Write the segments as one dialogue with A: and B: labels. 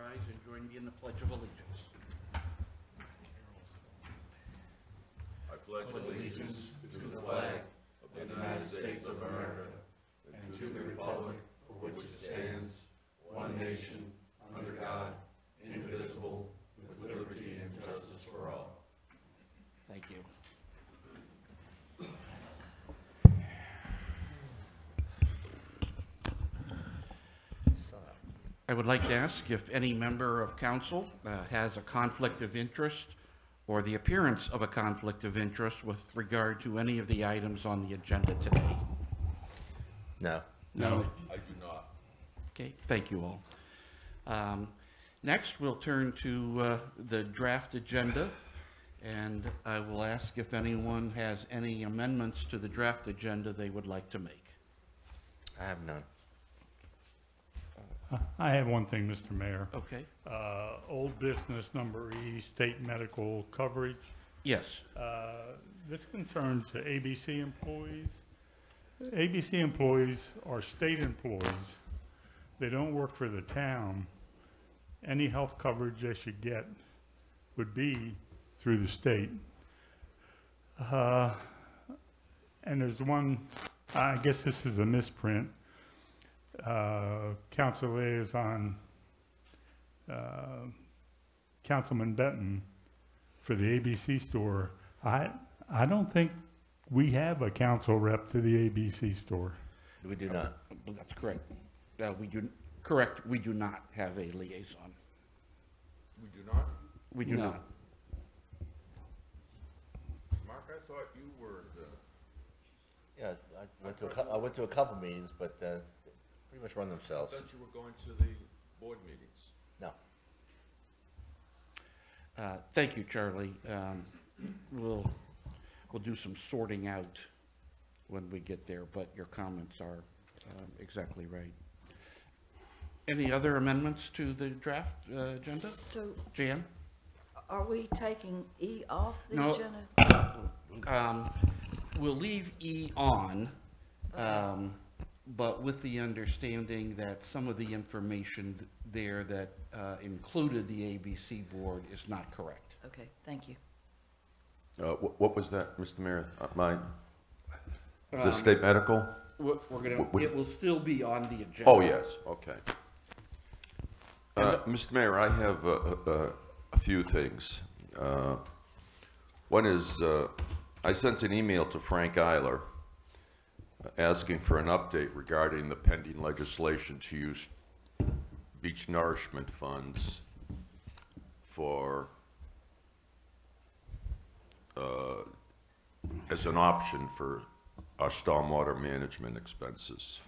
A: rise and join me in the Pledge of Allegiance.
B: I pledge allegiance to the flag of the United States of America and to the republic for which it stands, one nation, under God, indivisible, with liberty and justice for all.
A: Thank you. I would like to ask if any member of council has a conflict of interest or the appearance of a conflict of interest with regard to any of the items on the agenda today.
C: No.
B: No, I do not.
A: Okay, thank you all. Next, we'll turn to the draft agenda, and I will ask if anyone has any amendments to the draft agenda they would like to make.
C: I have none.
D: I have one thing, Mr. Mayor.
A: Okay.
D: Old business number E, state medical coverage.
A: Yes.
D: This concerns the ABC employees. ABC employees are state employees. They don't work for the town. Any health coverage they should get would be through the state. And there's one, I guess this is a misprint. Council Liaison, Councilman Benton for the ABC store. I don't think we have a council rep to the ABC store.
C: We do not.
A: That's correct. We do not have a liaison.
B: We do not?
A: We do
D: No.
A: not.
B: Mark, I thought you were the...
C: Yeah, I went to a couple meetings, but pretty much run
B: I
C: themselves.
B: thought you were going to the board meetings.
C: No.
A: Thank you, Charlie. We'll do some sorting out when we get there, but your comments are exactly right. Any other amendments to the draft agenda?
E: So
A: Jan?
E: are we taking E off the
A: No.
E: agenda?
A: We'll leave E on, but with the understanding that some of the information there that included the ABC board is not correct.
E: Okay, thank you.
F: What was that, Mr. Mayor? The state medical?
A: We're gonna, it will still be on the agenda.
F: Oh, yes, okay. Mr. Mayor, I have a few things. One is, I sent an email to Frank Eiler asking for an update regarding the pending legislation to use beach nourishment funds for as an option for our stormwater management expenses.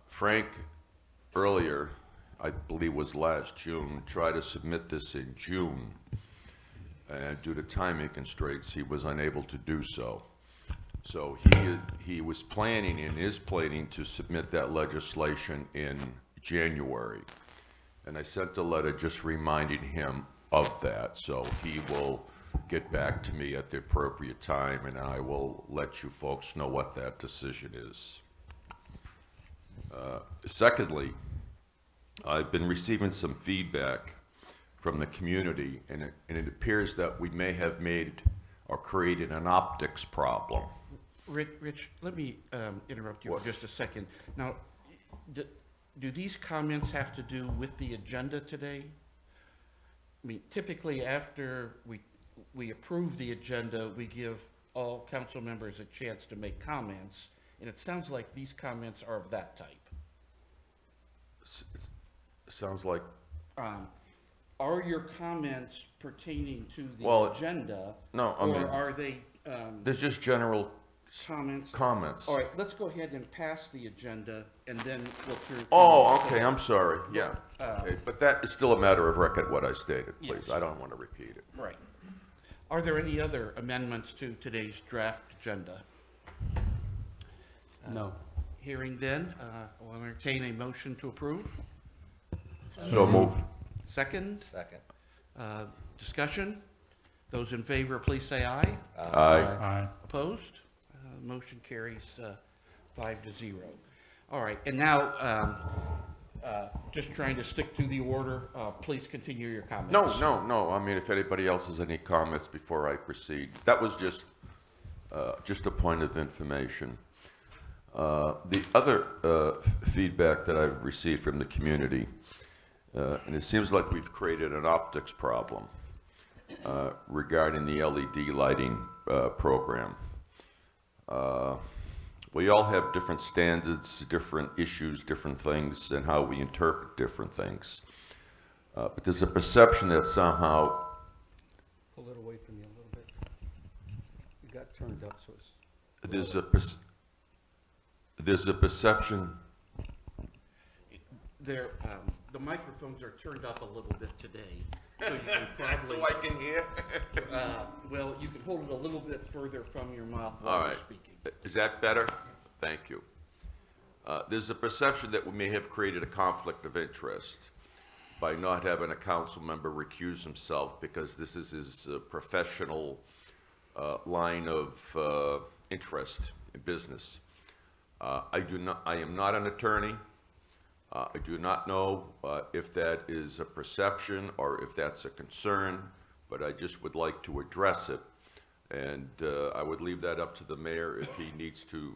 F: Frank, earlier, I believe was last June, tried to submit this in June, and due to timing constraints, he was unable to do so. So he was planning and is planning to submit that legislation in January. And I sent a letter just reminding him of that, so he will get back to me at the appropriate time, and I will let you folks know what that decision is. Secondly, I've been receiving some feedback from the community, and it appears that we may have made or created an optics problem.
A: Rich, let me interrupt you
F: What?
A: for just a second. Now, do these comments have to do with the agenda today? I mean, typically after we approve the agenda, we give all council members a chance to make comments, and it sounds like these comments are of that type.
F: Sounds like,
A: Are your comments pertaining to the
F: Well,
A: agenda?
F: no, I mean,
A: Or are they
F: there's just general
A: comments?
F: comments.
A: All right, let's go ahead and pass the agenda, and then we'll turn.
F: Oh, okay, I'm sorry, yeah. Okay, but that is still a matter of record, what I stated, please.
A: Yes.
F: I don't want to repeat it.
A: Right. Are there any other amendments to today's draft agenda?
D: No.
A: Hearing then, I'll entertain a motion to approve.
F: So moved.
A: Second,
C: Second.
A: discussion. Those in favor, please say aye.
F: Aye.
D: Aye.
A: Opposed? Motion carries 5-0. All right, and now, just trying to stick to the order. Please continue your comments.
F: No. I mean, if anybody else has any comments before I proceed, that was just a point of information. The other feedback that I've received from the community, and it seems like we've created an optics problem regarding the LED lighting program. We all have different standards, different issues, different things, and how we interpret different things. But there's a perception that somehow
G: Pull it away from you a little bit. You got turned up, so it's.
F: there's a perception.
A: There, the microphones are turned up a little bit today, so you can probably,
F: So I can hear?
A: well, you can hold it a little bit further from your mouth
F: All
A: while you're
F: right.
A: speaking.
F: Is that better? Thank you. There's a perception that we may have created a conflict of interest by not having a council member recuse himself because this is his professional line of interest in business. I am not an attorney. I do not know if that is a perception or if that's a concern, but I just would like to address it. And I would leave that up to the mayor if he needs to,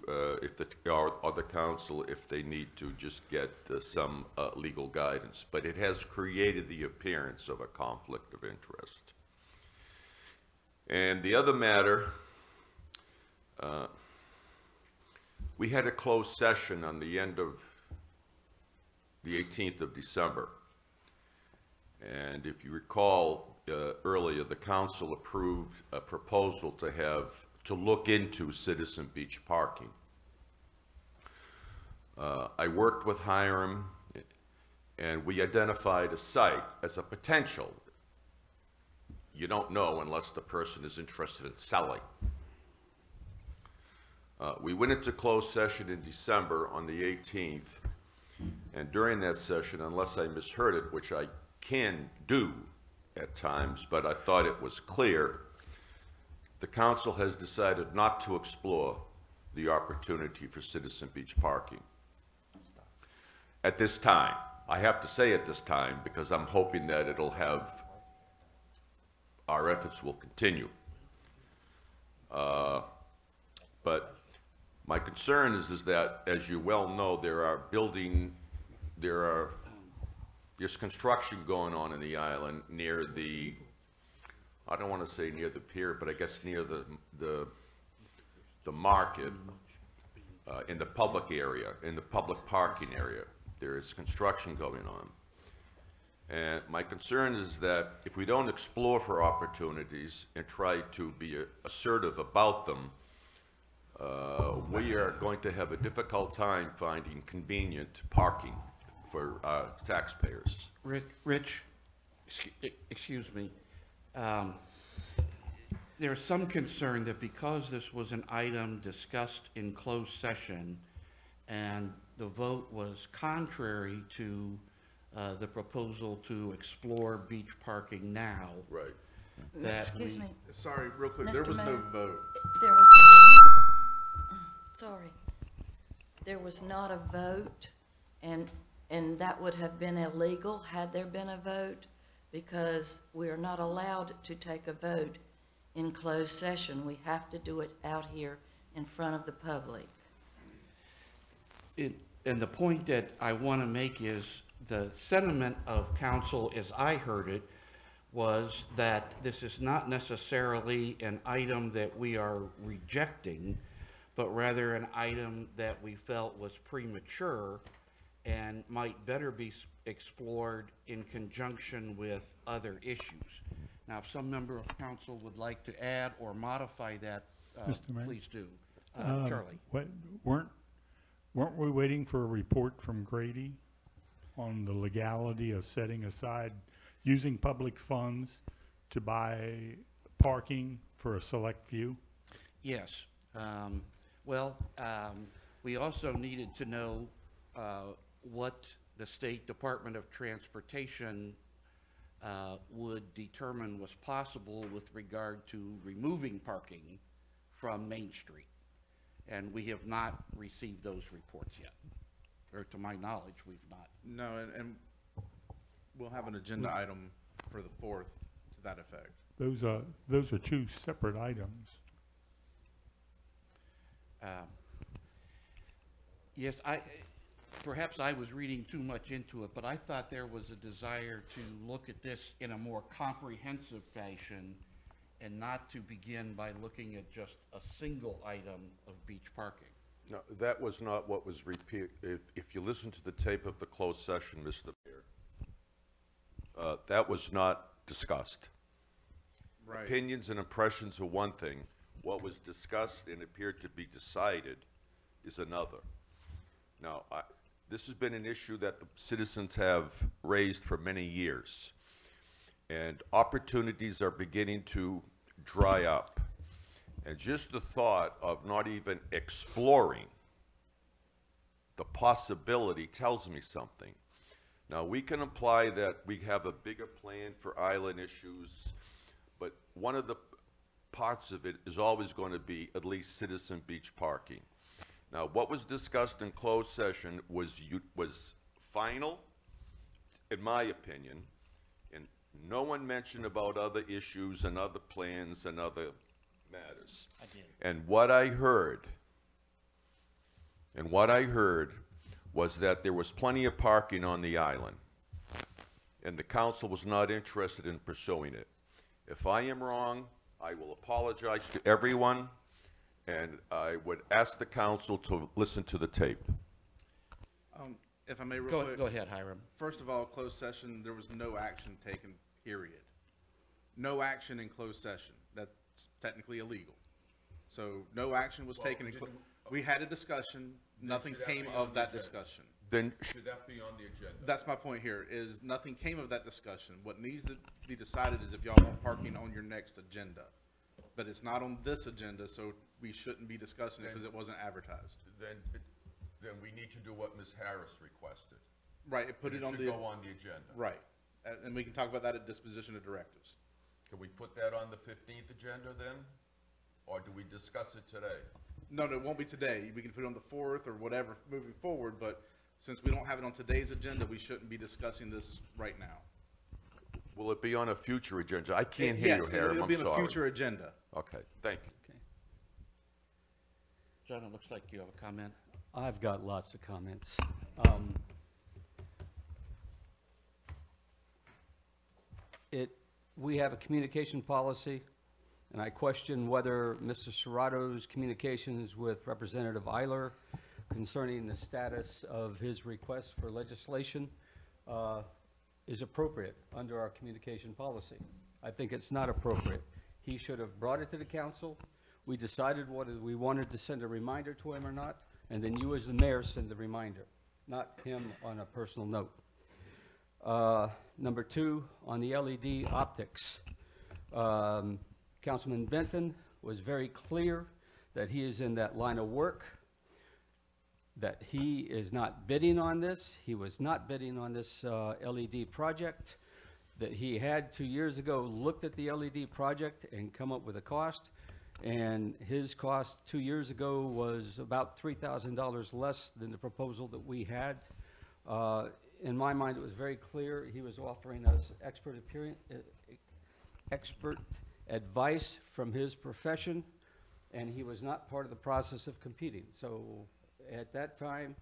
F: or the council, if they need to just get some legal guidance. But it has created the appearance of a conflict of interest. And the other matter, we had a closed session on the end of the 18th of December. And if you recall, earlier, the council approved a proposal to look into Citizen Beach parking. I worked with Hiram, and we identified a site as a potential. You don't know unless the person is interested in selling. We went into closed session in December on the 18th, and during that session, unless I misheard it, which I can do at times, but I thought it was clear, the council has decided not to explore the opportunity for Citizen Beach parking. At this time, I have to say at this time, because I'm hoping that our efforts will continue. But my concern is that, as you well know, there's construction going on in the island near the, I don't want to say near the pier, but I guess near the market, in the public area, in the public parking area. There is construction going on. And my concern is that if we don't explore for opportunities and try to be assertive about them, we are going to have a difficult time finding convenient parking for taxpayers.
A: Rich, excuse me. There's some concern that because this was an item discussed in closed session and the vote was contrary to the proposal to explore beach parking now.
F: Right.
A: That
E: Excuse
A: we-
E: me,
B: Sorry, real quick, there
E: Mr.
B: was no
E: Mayor.
B: vote.
E: there was, sorry, there was not a vote, and that would have been illegal had there been a vote, because we are not allowed to take a vote in closed session. We have to do it out here in front of the public.
A: And the point that I want to make is the sentiment of council, as I heard it, was that this is not necessarily an item that we are rejecting, but rather an item that we felt was premature and might better be explored in conjunction with other issues. Now, if some member of council would like to add or modify that,
D: Mr. Mayor?
A: please do. Charlie?
D: Weren't we waiting for a report from Grady on the legality of setting aside, using public funds to buy parking for a select few?
A: Yes. We also needed to know what the State Department of Transportation would determine was possible with regard to removing parking from Main Street. And we have not received those reports yet. Or to my knowledge, we've not.
B: No, and
H: We'll have an agenda item for the 4th to that effect.
D: Those are two separate items.
A: Yes, perhaps I was reading too much into it, but I thought there was a desire to look at this in a more comprehensive fashion and not to begin by looking at just a single item of beach parking.
F: No, that was not what was if you listen to the tape of the closed session, Mr. Mayor, that was not discussed.
H: Right.
F: Opinions and impressions are one thing. What was discussed and appeared to be decided is another. Now, this has been an issue that the citizens have raised for many years, and opportunities are beginning to dry up. And just the thought of not even exploring the possibility tells me something. Now, we can imply that we have a bigger plan for island issues, but one of the parts of it is always going to be at least citizen beach parking. Now, what was discussed in closed session was final, in my opinion, and no one mentioned about other issues and other plans and other matters.
C: I did.
F: And what I heard was that there was plenty of parking on the island, and the council was not interested in pursuing it. If I am wrong, I will apologize to everyone, and I would ask the council to listen to the tape.
H: If I may real
A: Go
H: quick.
A: ahead, Hiram.
H: First of all, closed session, there was no action taken, period. No action in closed session. That's technically illegal. So no action was taken. We had a discussion. Nothing
B: should that
H: came
B: be
H: of
B: on
H: that
B: the agenda?
H: discussion.
F: Then,
B: Should that be on the agenda?
H: That's my point here, is nothing came of that discussion. What needs to be decided is if y'all want parking on your next agenda. But it's not on this agenda, so we shouldn't be discussing it because it wasn't advertised.
F: then we need to do what Ms. Harris requested.
H: Right, put it on
F: should
H: the,
F: go on the agenda.
H: right. And we can talk about that at disposition of directives.
F: Can we put that on the 15th agenda then? Or do we discuss it today?
H: No, it won't be today. We can put it on the 4th or whatever moving forward, but since we don't have it on today's agenda, we shouldn't be discussing this right now.
F: Will it be on a future agenda? I can't hear you,
H: Yes,
F: Harry,
H: it'll
F: I'm
H: be on a
F: sorry.
H: future agenda.
F: Okay, thank you.
G: Okay.
A: John, it looks like you have a comment.
G: I've got lots of comments. We have a communication policy, and I question whether Mr. Serrato's communications with Representative Eiler concerning the status of his request for legislation is appropriate under our communication policy. I think it's not appropriate. He should have brought it to the council. We decided whether we wanted to send a reminder to him or not, and then you as the mayor send the reminder, not him on a personal note. Number two, on the LED optics, Councilman Benton was very clear that he is in that line of work, that he is not bidding on this. He was not bidding on this LED project, that he had 2 years ago looked at the LED project and come up with a cost, and his cost 2 years ago was about $3,000 less than the proposal that we had. In my mind, it was very clear he was offering us expert advice from his profession, and he was not part of the process of competing. So at that time,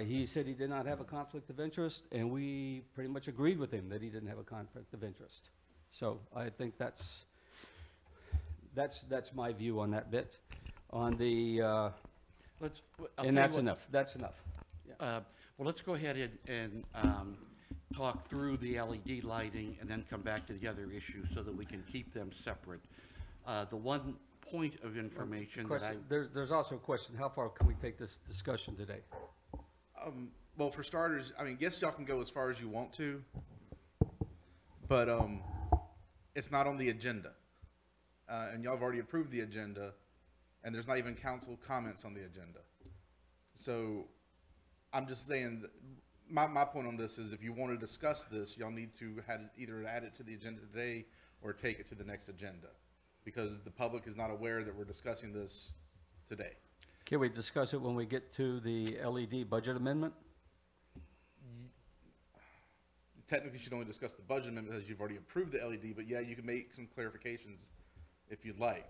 G: he said he did not have a conflict of interest, and we pretty much agreed with him that he didn't have a conflict of interest. So I think that's my view on that bit. On the,
A: I'll tell
G: and
A: you
G: that's
A: what,
G: enough, that's enough. Yeah.
A: Well, let's go ahead and talk through the LED lighting and then come back to the other issues so that we can keep them separate. The one point of information that I,
G: Question, there's also a question, how far can we take this discussion today?
H: Well, for starters, I mean, guess y'all can go as far as you want to, but it's not on the agenda. And y'all have already approved the agenda, and there's not even council comments on the agenda. So I'm just saying, that my point on this is if you want to discuss this, y'all need to either add it to the agenda today or take it to the next agenda, because the public is not aware that we're discussing this today.
G: Can we discuss it when we get to the LED budget amendment?
H: technically you should only discuss the budget amendment because you've already approved the LED, but yeah, you can make some clarifications if you'd like.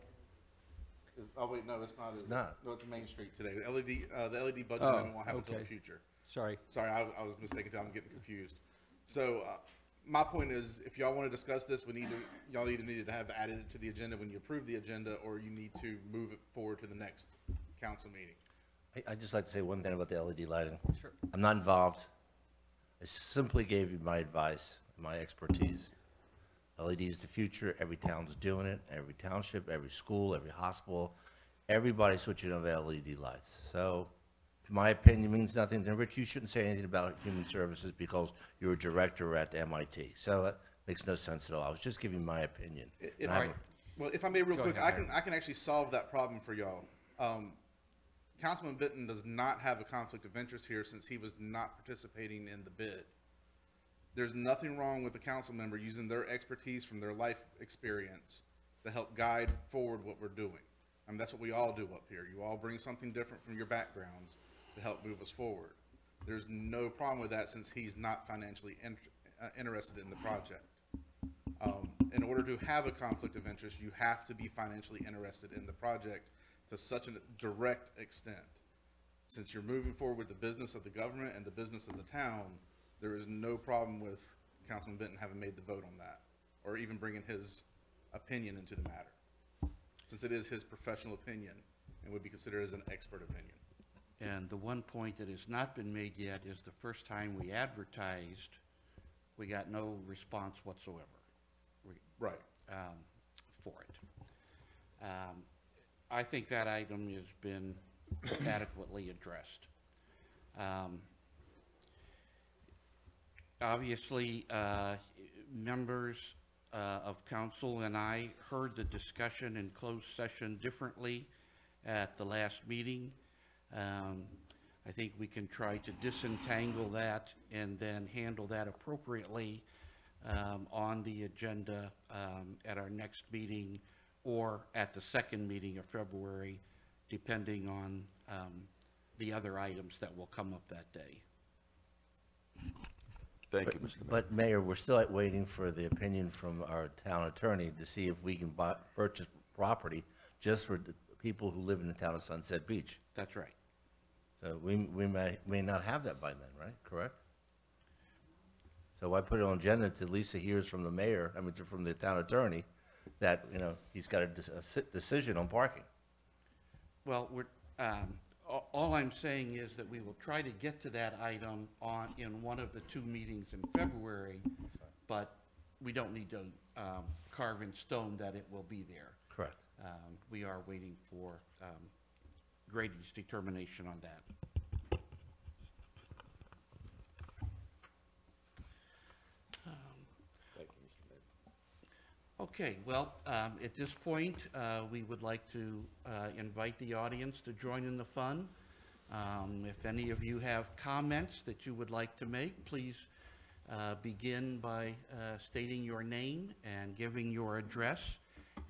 H: Oh, wait, no, it's not.
C: not.
H: No, it's Main Street today. The LED budget
G: Oh,
H: amendment won't happen until the
G: okay.
H: future.
G: Sorry.
H: Sorry, I was mistaken too. I'm getting confused. So, my point is, if y'all want to discuss this, y'all either needed to have added it to the agenda when you approve the agenda, or you need to move it forward to the next council meeting.
C: I'd just like to say one thing about the LED lighting.
G: Sure.
C: I'm not involved. I simply gave you my advice, my expertise. LED is the future. Every town's doing it. Every township, every school, every hospital, everybody's switching over LED lights. So, if my opinion means nothing, then Rich, you shouldn't say anything about human services because you're a director at MIT. So it makes no sense at all. I was just giving my opinion. And I have a-
H: Well, if I may real
G: Go
H: quick,
G: ahead,
H: I can actually solve that problem for y'all. Councilman Benton does not have a conflict of interest here since he was not participating in the bid. There's nothing wrong with a council member using their expertise from their life experience to help guide forward what we're doing. I mean, that's what we all do up here. You all bring something different from your backgrounds to help move us forward. There's no problem with that since he's not financially interested in the project. In order to have a conflict of interest, you have to be financially interested in the project to such a direct extent. Since you're moving forward with the business of the government and the business of the town, there is no problem with Councilman Benton having made the vote on that, or even bringing his opinion into the matter, since it is his professional opinion and would be considered as an expert opinion.
A: And the one point that has not been made yet is the first time we advertised, we got no response whatsoever.
H: Right.
A: For it. I think that item has been adequately addressed. Obviously, members of council and I heard the discussion in closed session differently at the last meeting. I think we can try to disentangle that and then handle that appropriately on the agenda at our next meeting or at the second meeting of February, depending on the other items that will come up that day.
F: Thank you, Mr. Mayor.
C: But Mayor, we're still waiting for the opinion from our town attorney to see if we can purchase property just for the people who live in the town of Sunset Beach.
A: That's right.
C: So we may not have that by then, right? Correct? So I put it on agenda till Lisa hears from the mayor, I mean, from the town attorney, that, you know, he's got a decision on parking.
A: Well, all I'm saying is that we will try to get to that item in one of the two meetings in February, but we don't need to carve in stone that it will be there.
C: Correct.
A: We are waiting for Grady's determination on that. Okay, well, at this point, we would like to invite the audience to join in the fun. If any of you have comments that you would like to make, please begin by stating your name and giving your address.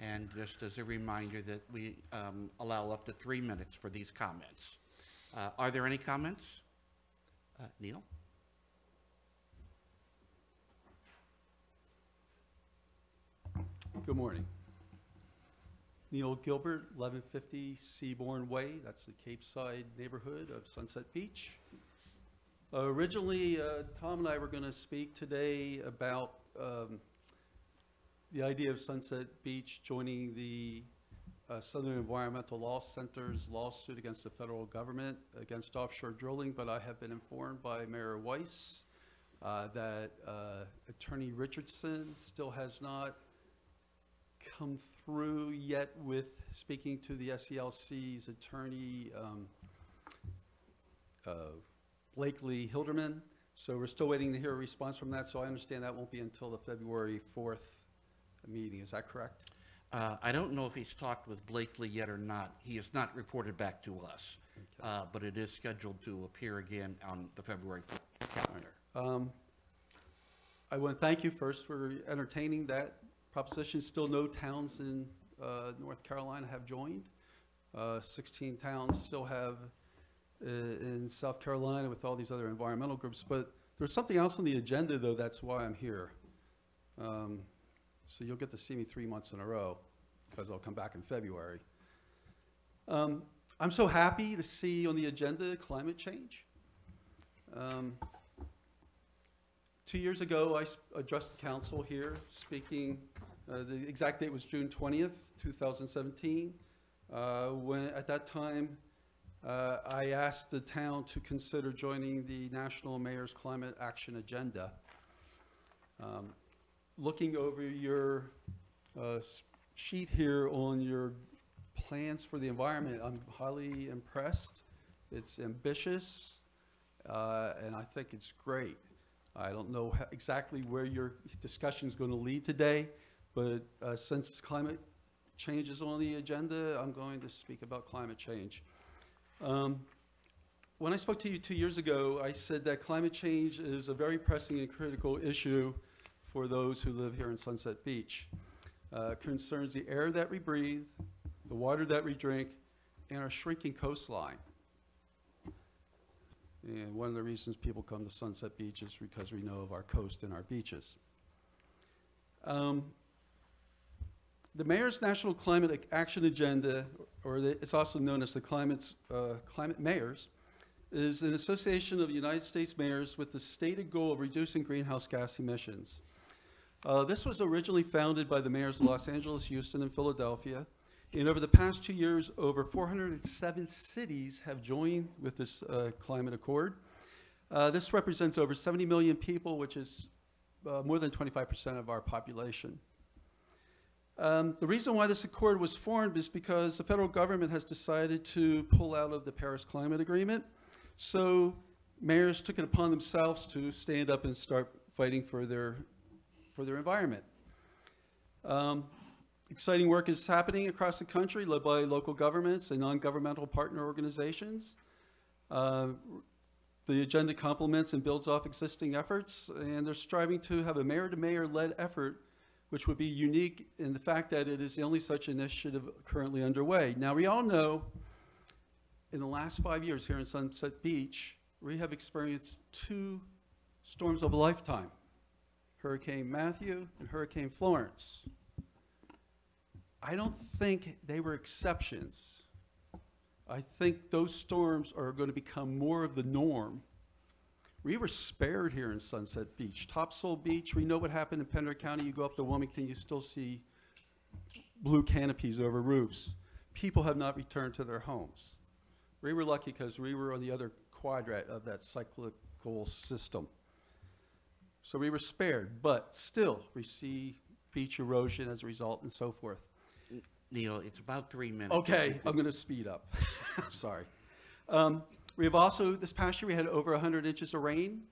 A: And just as a reminder that we allow up to 3 minutes for these comments. Are there any comments? Neil?
I: Good morning. Neil Gilbert, 1150 Seabourn Way. That's the Cape Side neighborhood of Sunset Beach. Originally, Tom and I were going to speak today about the idea of Sunset Beach joining the Southern Environmental Law Center's lawsuit against the federal government against offshore drilling, but I have been informed by Mayor Weiss that Attorney Richardson still has not come through yet with speaking to the SELC's attorney, Blakely Hilderman. So we're still waiting to hear a response from that. So I understand that won't be until the February 4th meeting. Is that correct?
A: I don't know if he's talked with Blakely yet or not. He has not reported back to us, but it is scheduled to appear again on the February 4th calendar.
I: I want to thank you first for entertaining that proposition. Still no towns in North Carolina have joined. 16 towns still have in South Carolina with all these other environmental groups. But There's something else on the agenda, though, that's why I'm here. So you'll get to see me 3 months in a row, because I'll come back in February. I'm so happy to see on the agenda climate change. 2 years ago, I addressed the council here, speaking, the exact date was June 20th, 2017. When, at that time, I asked the town to consider joining the National Mayor's Climate Action Agenda. Looking over your sheet here on your plans for the environment, I'm highly impressed. It's ambitious, and I think it's great. I don't know exactly where your discussion is going to lead today, but since climate change is on the agenda, I'm going to speak about climate change. When I spoke to you 2 years ago, I said that climate change is a very pressing and critical issue for those who live here in Sunset Beach. Concerns the air that we breathe, the water that we drink, and our shrinking coastline. And one of the reasons people come to Sunset Beach is because we know of our coast and our beaches. The Mayor's National Climate Action Agenda, it's also known as the Climate Mayors, is an association of United States mayors with the stated goal of reducing greenhouse gas emissions. This was originally founded by the mayors of Los Angeles, Houston, and Philadelphia. And over the past 2 years, over 407 cities have joined with this climate accord. This represents over 70 million people, which is more than 25% of our population. The reason why this accord was formed is because the federal government has decided to pull out of the Paris Climate Agreement. So mayors took it upon themselves to stand up and start fighting for their environment. Exciting work is happening across the country, led by local governments and non-governmental partner organizations. The agenda complements and builds off existing efforts, and they're striving to have a mayor-to-mayor-led effort, which would be unique in the fact that it is the only such initiative currently underway. Now, we all know in the last 5 years here in Sunset Beach, we have experienced 2 storms of a lifetime, Hurricane Matthew and Hurricane Florence. I don't think they were exceptions. I think those storms are going to become more of the norm. We were spared here in Sunset Beach. Topsail Beach, we know what happened in Pender County. You go up to Wilmington, you still see blue canopies over roofs. People have not returned to their homes. We were lucky because we were on the other quadrant of that cyclical system. So we were spared, but still we see beach erosion as a result and so forth.
A: Neil, it's about 3 minutes.
I: Okay, I'm going to speed up. I'm sorry. We have also, this past year, we had over 100 inches of rain.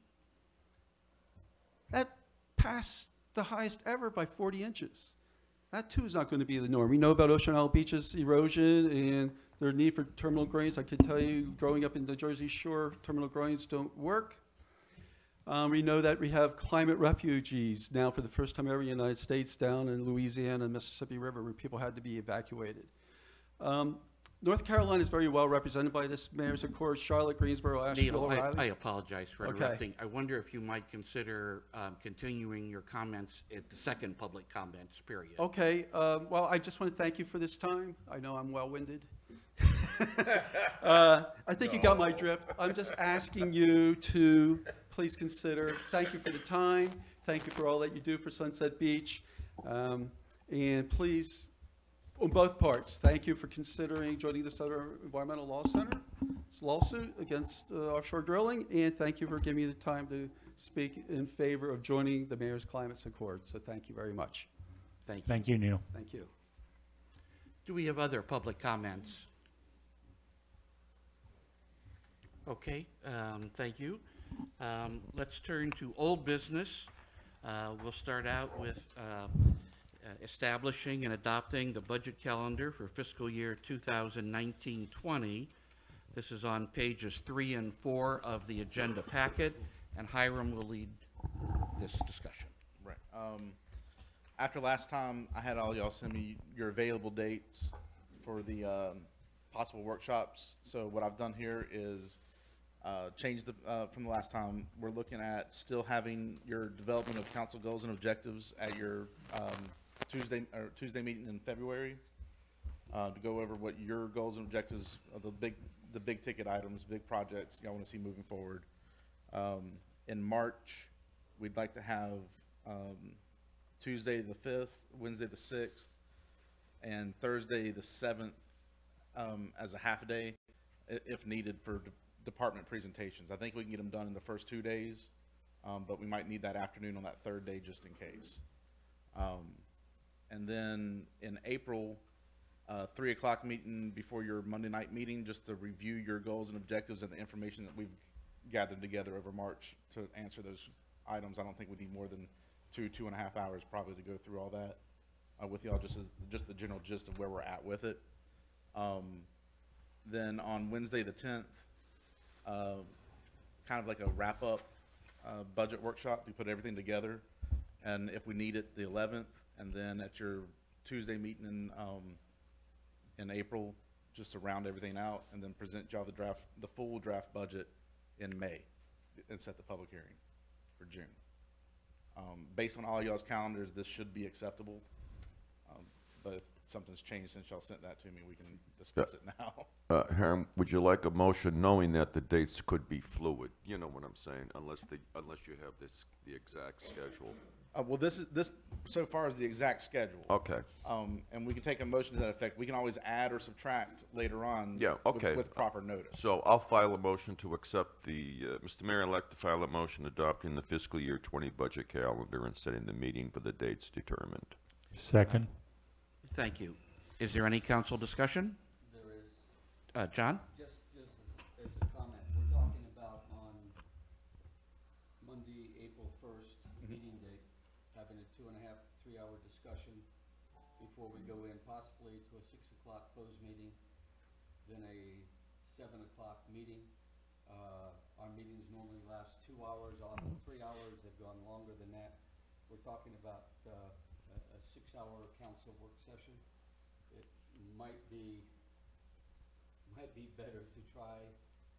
I: That passed the highest ever by 40 inches. That too is not going to be the norm. We know about Ocean Isle Beach's erosion and their need for terminal groins. I can tell you, growing up in the Jersey Shore, terminal groins don't work. We know that we have climate refugees now for the first time ever in the United States down in Louisiana and Mississippi River where people had to be evacuated. North Carolina is very well represented by this mayor's accord. Charlotte, Greensboro, Asheville,
A: Neil,
I: O'Reilly.
A: I apologize for interrupting. I wonder if you might consider continuing your comments at the second public comments period.
I: Okay, well, I just want to thank you for this time. I know I'm well-winded. I think you got my drift. I'm just asking you to please consider. Thank you for the time. Thank you for all that you do for Sunset Beach. And please, on both parts, thank you for considering joining the Southern Environmental Law Center's lawsuit against offshore drilling. And thank you for giving me the time to speak in favor of joining the Mayor's Climate Accord. So thank you very much.
A: Thank you.
D: Thank you, Neil.
I: Thank you.
A: Do we have other public comments? Okay, thank you. Let's turn to old business. We'll start out with establishing and adopting the budget calendar for fiscal year 2019-20. This is on pages 3 and 4 of the agenda packet, and Hiram will lead this discussion.
H: Right. After last time, I had all y'all send me your available dates for the possible workshops. So what I've done here is changed from the last time. We're looking at still having your development of council goals and objectives at your Tuesday meeting in February to go over what your goals and objectives are, the big ticket items, big projects y'all want to see moving forward. In March, we'd like to have Tuesday the 5th, Wednesday the 6th, and Thursday the 7th as a half a day, if needed, for department presentations. I think we can get them done in the first 2 days, but we might need that afternoon on that third day just in case. And then in April, 3 o'clock meeting before your Monday night meeting, just to review your goals and objectives and the information that we've gathered together over March to answer those items. I don't think we need more than 2.5 hours probably to go through all that with y'all, just the general gist of where we're at with it. Then on Wednesday the 10th, kind of like a wrap-up budget workshop to put everything together, and if we need it, the 11th, and then at your Tuesday meeting in April, just to round everything out, and then present y'all the full draft budget in May, and set the public hearing for June. Based on all y'all's calendars, this should be acceptable, but if something's changed since y'all sent that to me, we can discuss it now.
F: Hiram, would you like a motion knowing that the dates could be fluid? You know what I'm saying, unless you have the exact schedule.
H: Well, this so far is the exact schedule.
F: Okay.
H: And we can take a motion to that effect. We can always add or subtract later on.
F: Yeah, okay.
H: With proper notice.
F: So I'll file a motion to accept Mr. Mayor, I'd like to file a motion adopting the fiscal year 20 budget calendar and setting the meeting for the dates determined.
D: Second.
A: Thank you. Is there any council discussion?
G: There is.
A: John?
G: Just as a comment, we're talking about on Monday, April 1st, meeting date, having a 2.5, 3-hour discussion before we go in, possibly to a 6 o'clock closed meeting, then a 7 o'clock meeting. Our meetings normally last 2 hours, often 3 hours. They've gone longer than that. We're talking about a 6-hour council work session. It might be better to try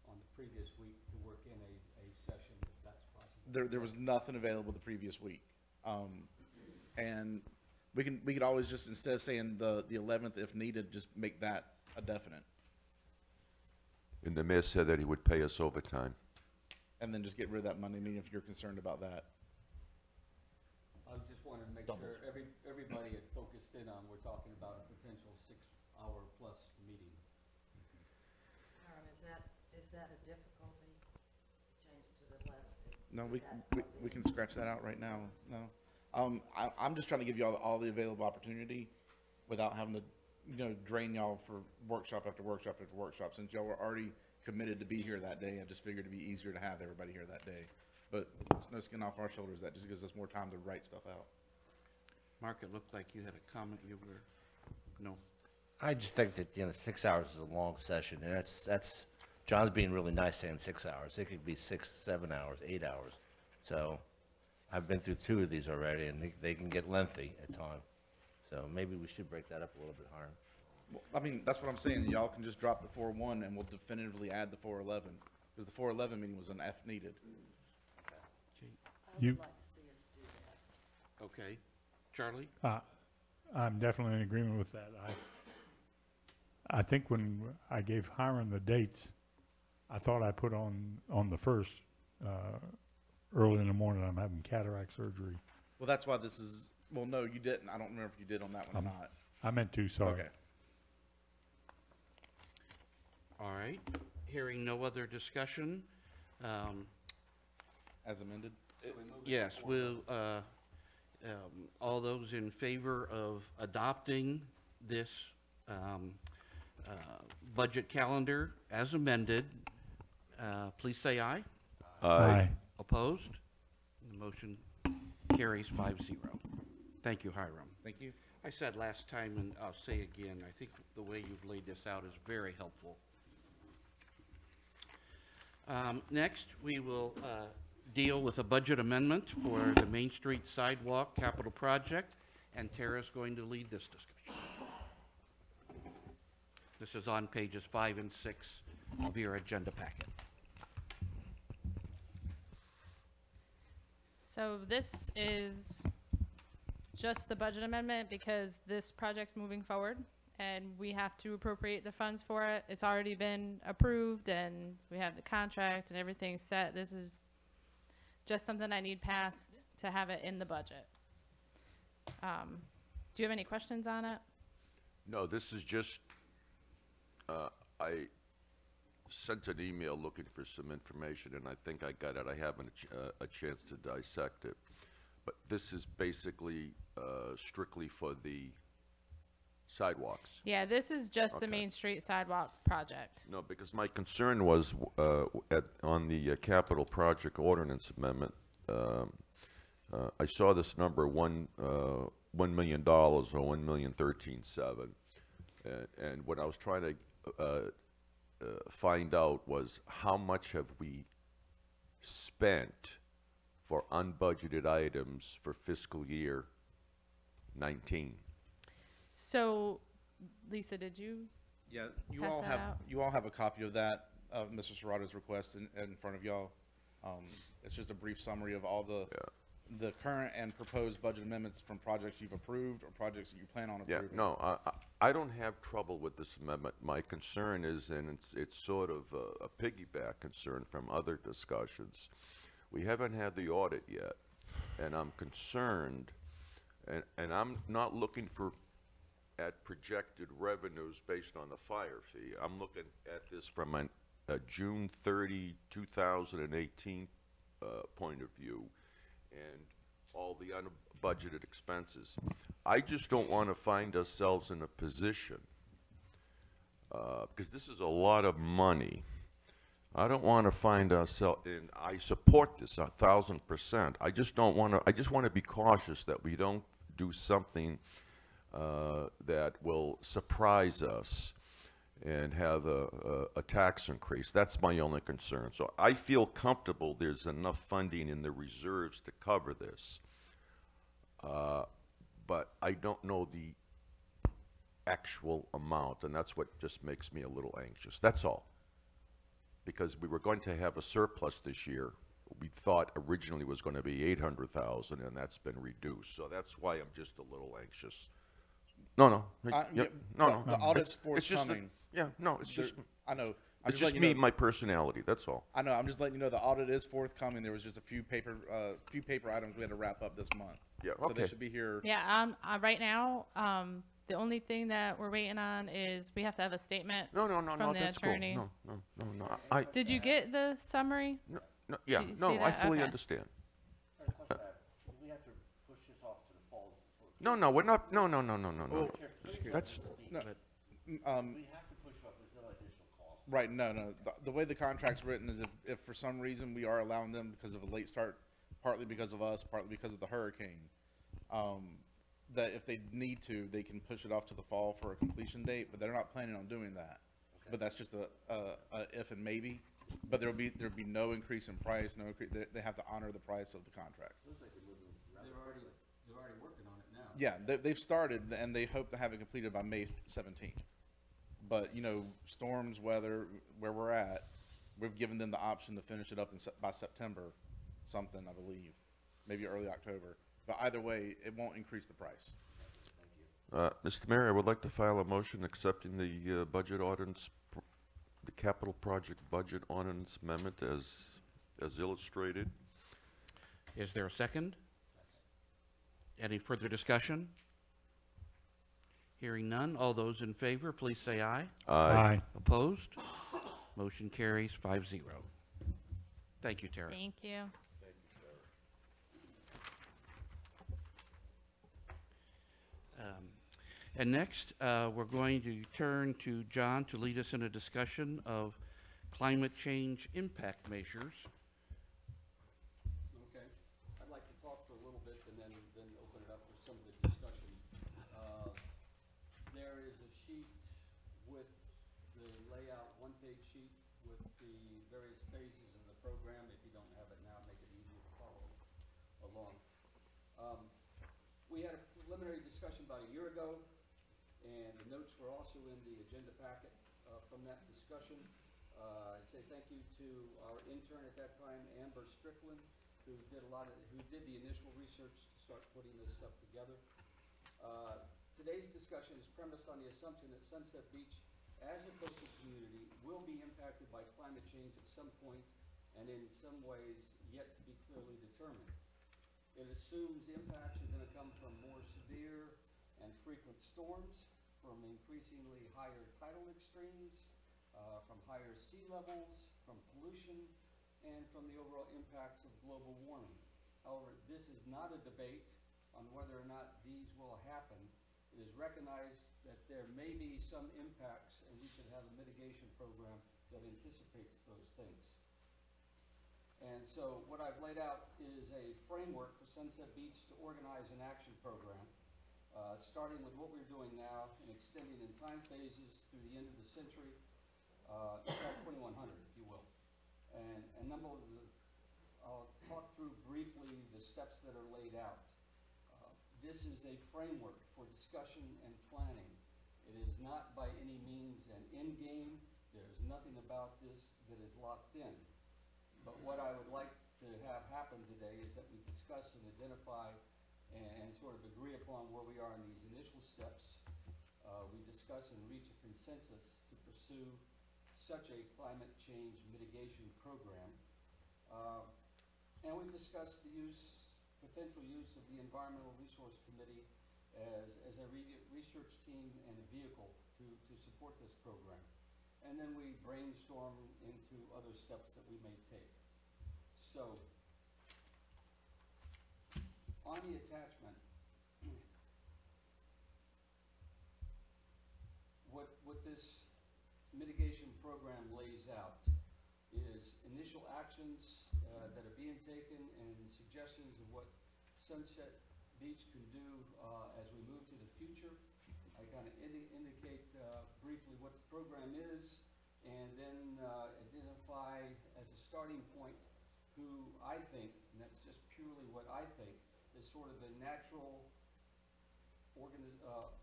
G: on the previous week to work in a session if that's possible.
H: There was nothing available the previous week. And we could always just, instead of saying the 11th if needed, just make that a definite.
F: And the mayor said that he would pay us overtime.
H: And then just get rid of that Monday meeting if you're concerned about that.
G: I was just wanting to make sure everybody had focused in on, we're talking about a potential 6-hour plus meeting.
E: Hiram, is that a difficulty? Change it to the 11th?
H: No, we can scratch that out right now. No. I'm just trying to give you all the available opportunity without having to, drain y'all for workshop after workshop after workshop. Since y'all were already committed to be here that day, I just figured it'd be easier to have everybody here that day. But it's no skin off our shoulders. That just gives us more time to write stuff out.
A: Mark, it looked like you had a comment no.
C: I just think that, 6 hours is a long session, and that's, John's being really nice saying 6 hours. It could be 6, 7 hours, 8 hours. So I've been through 2 of these already, and they can get lengthy at times. So maybe we should break that up a little bit, Hiram.
H: Well, I mean, that's what I'm saying. Y'all can just drop the 4-1 and we'll definitively add the 4-11. Because the 4-11 meeting was an F needed.
D: You,
A: Okay. Charlie?
D: I'm definitely in agreement with that. I think when I gave Hiram the dates, I thought I put on the 1st, early in the morning. I'm having cataract surgery.
H: Well, that's why this is, well, no, you didn't. I don't remember if you did on that one or not.
D: I meant to, sorry.
H: Okay.
A: All right. Hearing no other discussion,
H: As amended?
A: yes, we'll, all those in favor of adopting this budget calendar as amended, please say aye.
D: Aye.
A: Opposed? The motion carries 5-0. Thank you, Hiram.
H: Thank you.
A: I said last time, and I'll say again, I think the way you've laid this out is very helpful. Next, we will deal with a budget amendment for the Main Street Sidewalk Capital Project, and Tara's going to lead this discussion. This is on pages 5 and 6 of your agenda packet.
J: So this is just the budget amendment because this project's moving forward and we have to appropriate the funds for it. It's already been approved and we have the contract and everything set. This is just something I need passed to have it in the budget. Do you have any questions on it?
F: No, this is just, I sent an email looking for some information, and I think I got it. I haven't a chance to dissect it. But this is basically strictly for the sidewalks.
J: Yeah, this is just the
F: Okay.
J: Main Street sidewalk project.
F: No, because my concern was on the capital project ordinance amendment. I saw this number, $1 million or $1,013,700. And what I was trying to find out was how much have we spent for unbudgeted items for fiscal year 19?
J: So, Lisa, did you?
H: Yeah,
J: Pass that out.
H: you all have a copy of that, of Mr. Serrato's request in front of y'all. It's just a brief summary of all the current and proposed budget amendments from projects you've approved or projects that you plan on
F: Yeah,
H: approving.
F: no, I don't have trouble with this amendment. My concern is, and it's sort of a piggyback concern from other discussions. We haven't had the audit yet, and I'm concerned, and I'm not looking at projected revenues based on the fire fee. I'm looking at this from a June 30, 2018 point of view, and all the unbudgeted expenses. I just don't want to find ourselves in a position, because this is a lot of money. I don't want to find ourselves, and I support this 1,000%. I just don't want to, I just want to be cautious that we don't do something that will surprise us and have a tax increase. That's my only concern. So I feel comfortable there's enough funding in the reserves to cover this. But I don't know the actual amount, and that's what just makes me a little anxious. That's all. Because we were going to have a surplus this year. We thought originally was going to be 800,000, and that's been reduced. So that's why I'm just a little anxious. No.
H: Yeah,
F: No.
H: the audit's
F: It's just
H: forthcoming.
F: it's just,
H: I know.
F: it's just
H: letting
F: me,
H: you know-
F: my personality, that's all.
H: I know. I'm just letting you know the audit is forthcoming. There was just a few paper items we had to wrap up this month.
F: Yeah,
H: So they
F: okay.
H: should be here.
J: Yeah, right now, the only thing that we're waiting on is we have to have a statement.
F: No,
J: From the
F: that's cool.
J: attorney.
F: No. I,
J: Did you get the summary?
F: no, yeah,
J: Did you
F: no,
J: see
F: I
J: that?
F: fully
J: Okay.
F: understand.
C: We have to push this off to the fall.
F: No, we're not, no. That's,
H: No,
C: We have to push off, there's no additional cost.
H: right. No. The way the contract's written is if for some reason we are allowing them because of a late start, partly because of us, partly because of the hurricane, that if they need to, they can push it off to the fall for a completion date, but they're not planning on doing that. But that's just a if and maybe. But there'll be no increase in price, no increase. They have to honor the price of the contract.
G: They're already working on it now.
H: Yeah, they've started and they hope to have it completed by May 17th. But storms, weather, where we're at, we've given them the option to finish it up by September, something I believe, maybe early October. But either way, it won't increase the price.
F: Mr. Mayor, I would like to file a motion accepting the budget ordinance, the capital project budget ordinance amendment as illustrated.
A: Is there a second? Any further discussion? Hearing none, all those in favor, please say aye.
D: Aye.
A: Opposed? Motion carries 5-0. Thank you, Tara.
J: Thank you.
A: And next, we're going to turn to John to lead us in a discussion of climate change impact measures.
G: Okay. I'd like to talk for a little bit and then open it up for some of the discussion. There is a sheet with the layout, one-page sheet with the various phases of the program. If you don't have it now, make it easier to follow along. We had a preliminary discussion about a year ago, and the notes were also in the agenda packet from that discussion. I'd say thank you to our intern at that time, Amber Strickland, who did the initial research to start putting this stuff together. Today's discussion is premised on the assumption that Sunset Beach, as a coastal community, will be impacted by climate change at some point and in some ways yet to be clearly determined. It assumes impacts are going to come from more severe and frequent storms, from increasingly higher tidal extremes, from higher sea levels, from pollution, and from the overall impacts of global warming. However, this is not a debate on whether or not these will happen. It is recognized that there may be some impacts, and we should have a mitigation program that anticipates those things. And so what I've laid out is a framework for Sunset Beach to organize an action program, starting with what we're doing now and extending in time phases through the end of the century, 2100, if you will. And I'll talk through briefly the steps that are laid out. This is a framework for discussion and planning. It is not by any means an end game. There's nothing about this that is locked in. But what I would like to have happen today is that we discuss and identify and sort of agree upon where we are in these initial steps. We discuss and reach a consensus to pursue such a climate change mitigation program. And we discussed the potential use of the Environmental Resource Committee as a research team and a vehicle to support this program. And then we brainstorm into other steps that we may take. So, on the attachment, what this mitigation program lays out is initial actions that are being taken and suggestions of what Sunset Beach can do as we move to the future. I kind of indicate briefly what the program is, and then identify as a starting point who I think, and that's just purely what I think, is sort of the natural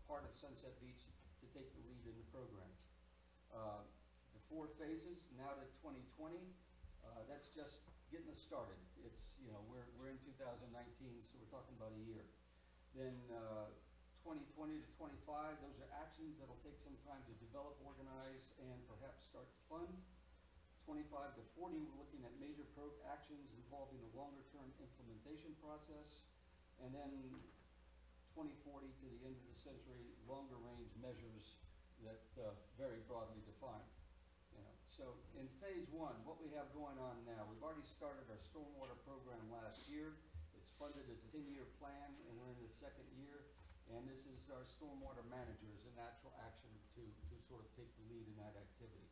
G: part of Sunset Beach to take the lead in the program. The 4 phases, now to 2020, that's just getting us started. It's, you know, we're in 2019, so we're talking about a year. Then 2020 to 25, those are actions that'll take some time to develop, organize, and perhaps start to fund. 25 to 40, we're looking at major actions involving a longer-term implementation process. And then 2040 to the end of the century, longer-range measures that very broadly defined. You know, so in phase 1, what we have going on now, we've already started our stormwater program last year. It's funded as a 10-year plan, and we're in the 2nd year. And this is our stormwater manager as a natural action to sort of take the lead in that activity.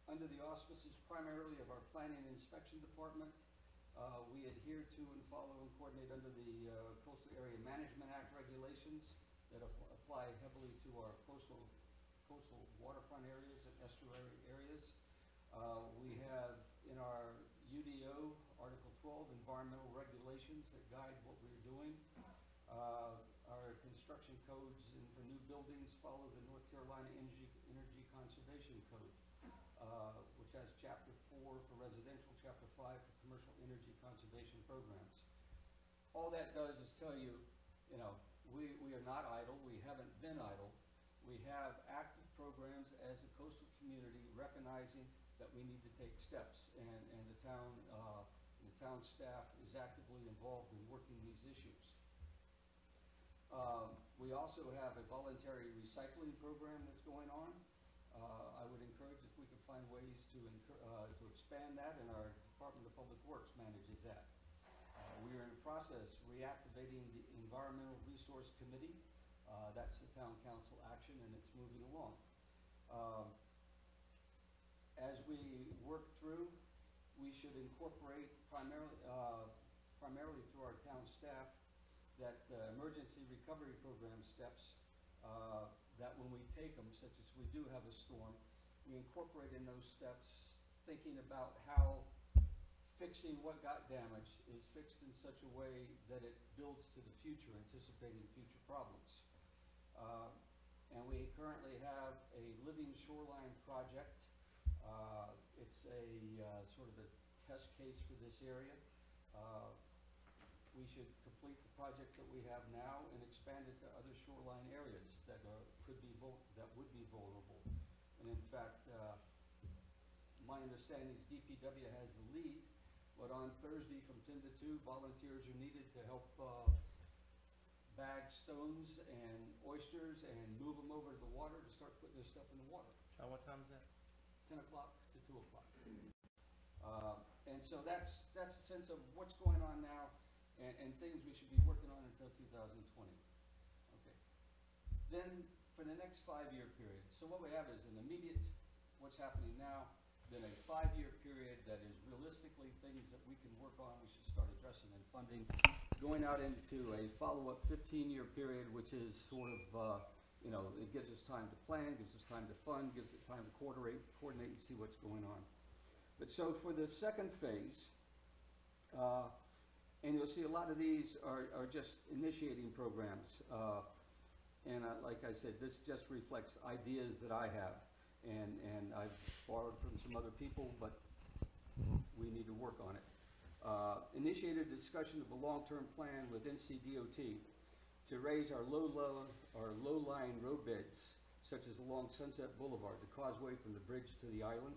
G: Under the auspices primarily of our Planning and Inspection Department, we adhere to and follow and coordinate under the Coastal Area Management Act regulations that apply heavily to our coastal waterfront areas and estuary areas. We have in our UDO, Article 12, environmental regulations that guide what we're doing. Our construction codes for new buildings follow the North Carolina Energy Conservation Code, which has Chapter 4 for residential, Chapter 5 for commercial energy conservation programs. All that does is tell you, you know, we are not idle. We haven't been idle. We have active programs as a coastal community recognizing that we need to take steps, and the town staff is actively involved in working these issues. We also have a voluntary recycling program that's going on. I would encourage if we could find ways to expand that, and our Department of Public Works manages that. We are in the process reactivating the Environmental Resource Committee. That's the town council action, and it's moving along. As we work through, we should incorporate primarily through our town staff that emergency recovery program steps that when we take them, such as we do have a storm, we incorporate in those steps thinking about how fixing what got damaged is fixed in such a way that it builds to the future, anticipating future problems. And we currently have a living shoreline project. It's a sort of a test case for this area. We should complete the project that we have now and expand it to other shoreline areas that would be vulnerable. And in fact, my understanding is DPW has the lead, but on Thursday from 10 to 2, volunteers are needed to help bag stones and oysters and move them over to the water to start putting this stuff in the water.
C: Sean, what time is that?
G: 10 o'clock to 2 o'clock. And so that's a sense of what's going on now and things we should be working on until 2020. Okay. Then for the next 5-year period, so what we have is an immediate, what's happening now, then a 5-year period that is realistically things that we can work on, we should start addressing and funding, going out into a follow-up 15-year period, which is sort of, it gives us time to plan, gives us time to fund, gives us time to coordinate and see what's going on. But so for the second phase, and you'll see a lot of these are just initiating programs. Like I said, this just reflects ideas that I have. And I've borrowed from some other people, but we need to work on it. Initiated a discussion of a long-term plan with NCDOT to raise our low-lying road beds, such as along Sunset Boulevard, the causeway from the bridge to the island,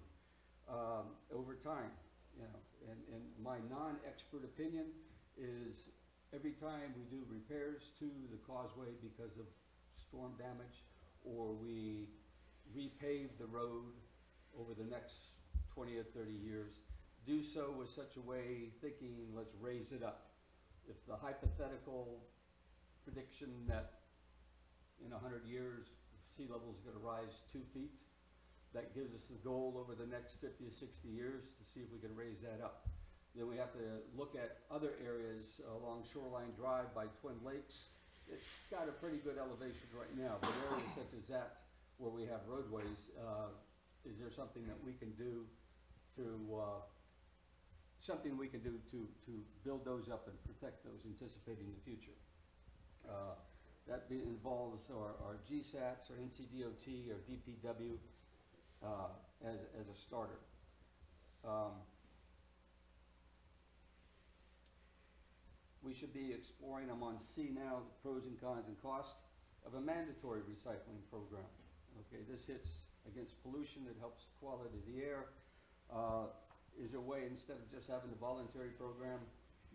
G: over time. And my non-expert opinion is every time we do repairs to the causeway because of storm damage, or we repave the road over the next 20 or 30 years, do so with such a way thinking, let's raise it up. If the hypothetical prediction that in 100 years sea level is going to rise 2 feet, that gives us the goal over the next 50 to 60 years to see if we can raise that up. Then we have to look at other areas along Shoreline Drive by Twin Lakes. It's got a pretty good elevation right now, but areas such as that where we have roadways, is there something that we can do to build those up and protect those, anticipating the future? That involves our GSATs, our NCDOT, our DPW as a starter. We should be exploring, I'm on C now, the pros and cons and cost of a mandatory recycling program. Okay, this hits against pollution, it helps quality of the air. Is there a way, instead of just having a voluntary program,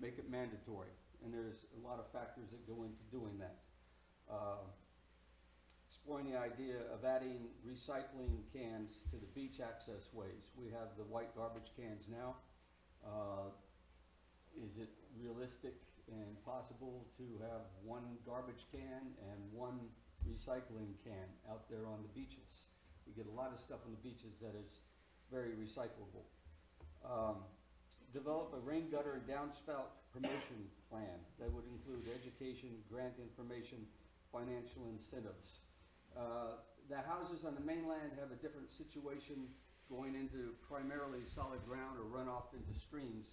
G: make it mandatory? And there's a lot of factors that go into doing that. Exploring the idea of adding recycling cans to the beach access ways. We have the white garbage cans now. Is it realistic and possible to have one garbage can and one recycling can out there on the beaches? We get a lot of stuff on the beaches that is very recyclable. Develop a rain gutter and downspout promotion plan that would include education, grant information, financial incentives. The houses on the mainland have a different situation going into primarily solid ground or runoff into streams.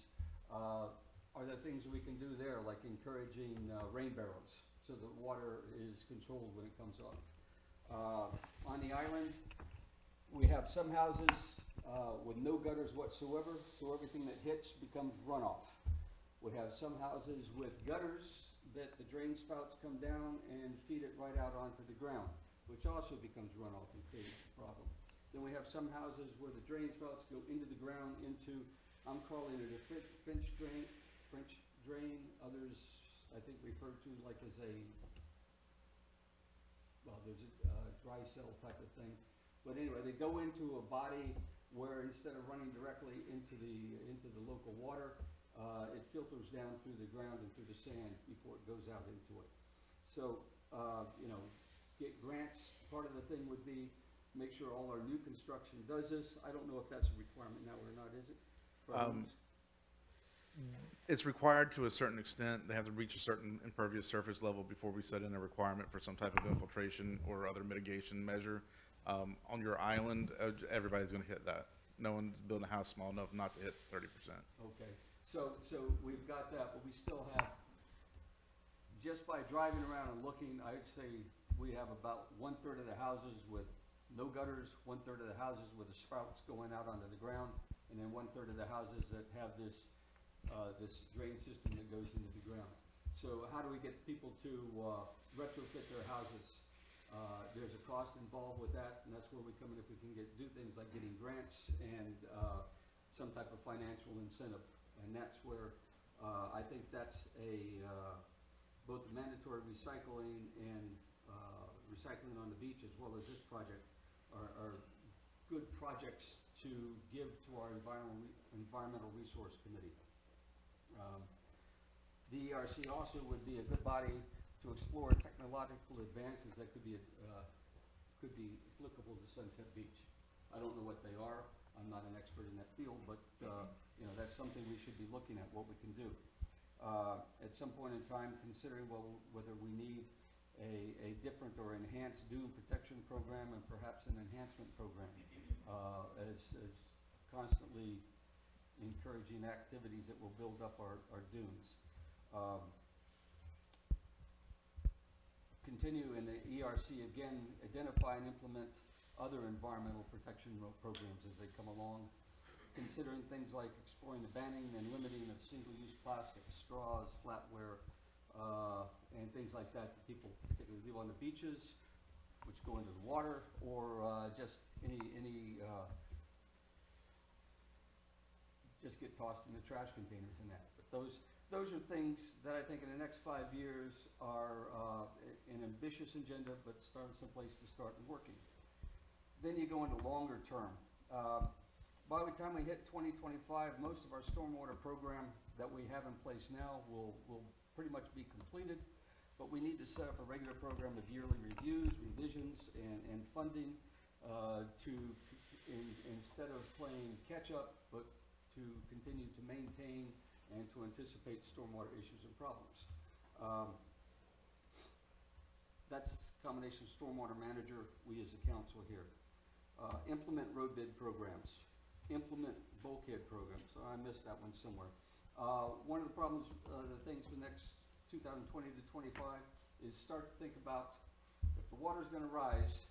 G: Are there things we can do there, like encouraging rain barrels so the water is controlled when it comes off? On the island, we have some houses with no gutters whatsoever, so everything that hits becomes runoff. We have some houses with gutters that the drain spouts come down and feed it right out onto the ground, which also becomes runoff and creates a problem. Then we have some houses where the drain spouts go into the ground into, I'm calling it a French drain, others I think referred to like as a, well, there's a dry cell type of thing. But anyway, they go into a body where instead of running directly into the local water, it filters down through the ground and through the sand before it goes out into it. So, get grants. Part of the thing would be make sure all our new construction does this. I don't know if that's a requirement now or not, is it? For homes?
H: It's required to a certain extent. They have to reach a certain impervious surface level before we set in a requirement for some type of infiltration or other mitigation measure. On your island, everybody's going to hit that. No one's building a house small enough not to hit 30%.
G: Okay, so we've got that, but we still have, just by driving around and looking, I'd say we have about 1/3 of the houses with no gutters, 1/3 of the houses with the sprouts going out onto the ground. and then 1/3 of the houses that have this, this drain system that goes into the ground. So how do we get people to retrofit their houses? There's a cost involved with that, and that's where we come in if we can do things like getting grants and some type of financial incentive. And that's where I think that's both mandatory recycling and recycling on the beach, as well as this project, are good projects to give to our environmental resource committee. The ERC also would be a good body to explore technological advances that could be applicable to Sunset Beach. I don't know what they are. I'm not an expert in that field, but you know, that's something we should be looking at, what we can do. At some point in time, considering whether we need a different or enhanced dune protection program and perhaps an enhancement program, as constantly encouraging activities that will build up our dunes. Continue in the ERC, again, identify and implement other environmental protection programs as they come along, considering things like exploring the banning and limiting of single-use plastics, straws, flatware, and things like that people particularly leave on the beaches, which go into the water, or just just get tossed in the trash containers and that. But those are things that I think in the next 5 years are an ambitious agenda, but someplace to start working. Then you go into longer term. By the time we hit 2025, most of our stormwater program that we have in place now will pretty much be completed, but we need to set up a regular program of yearly reviews, revisions, and funding instead of playing catch up, but to continue to maintain and to anticipate stormwater issues and problems. That's combination stormwater manager, we as a council here. Implement road bid programs. Implement bulkhead programs. So I missed that one somewhere. One of the problems, the things for the next 2020 to 25 is start to think about if the water's going to rise,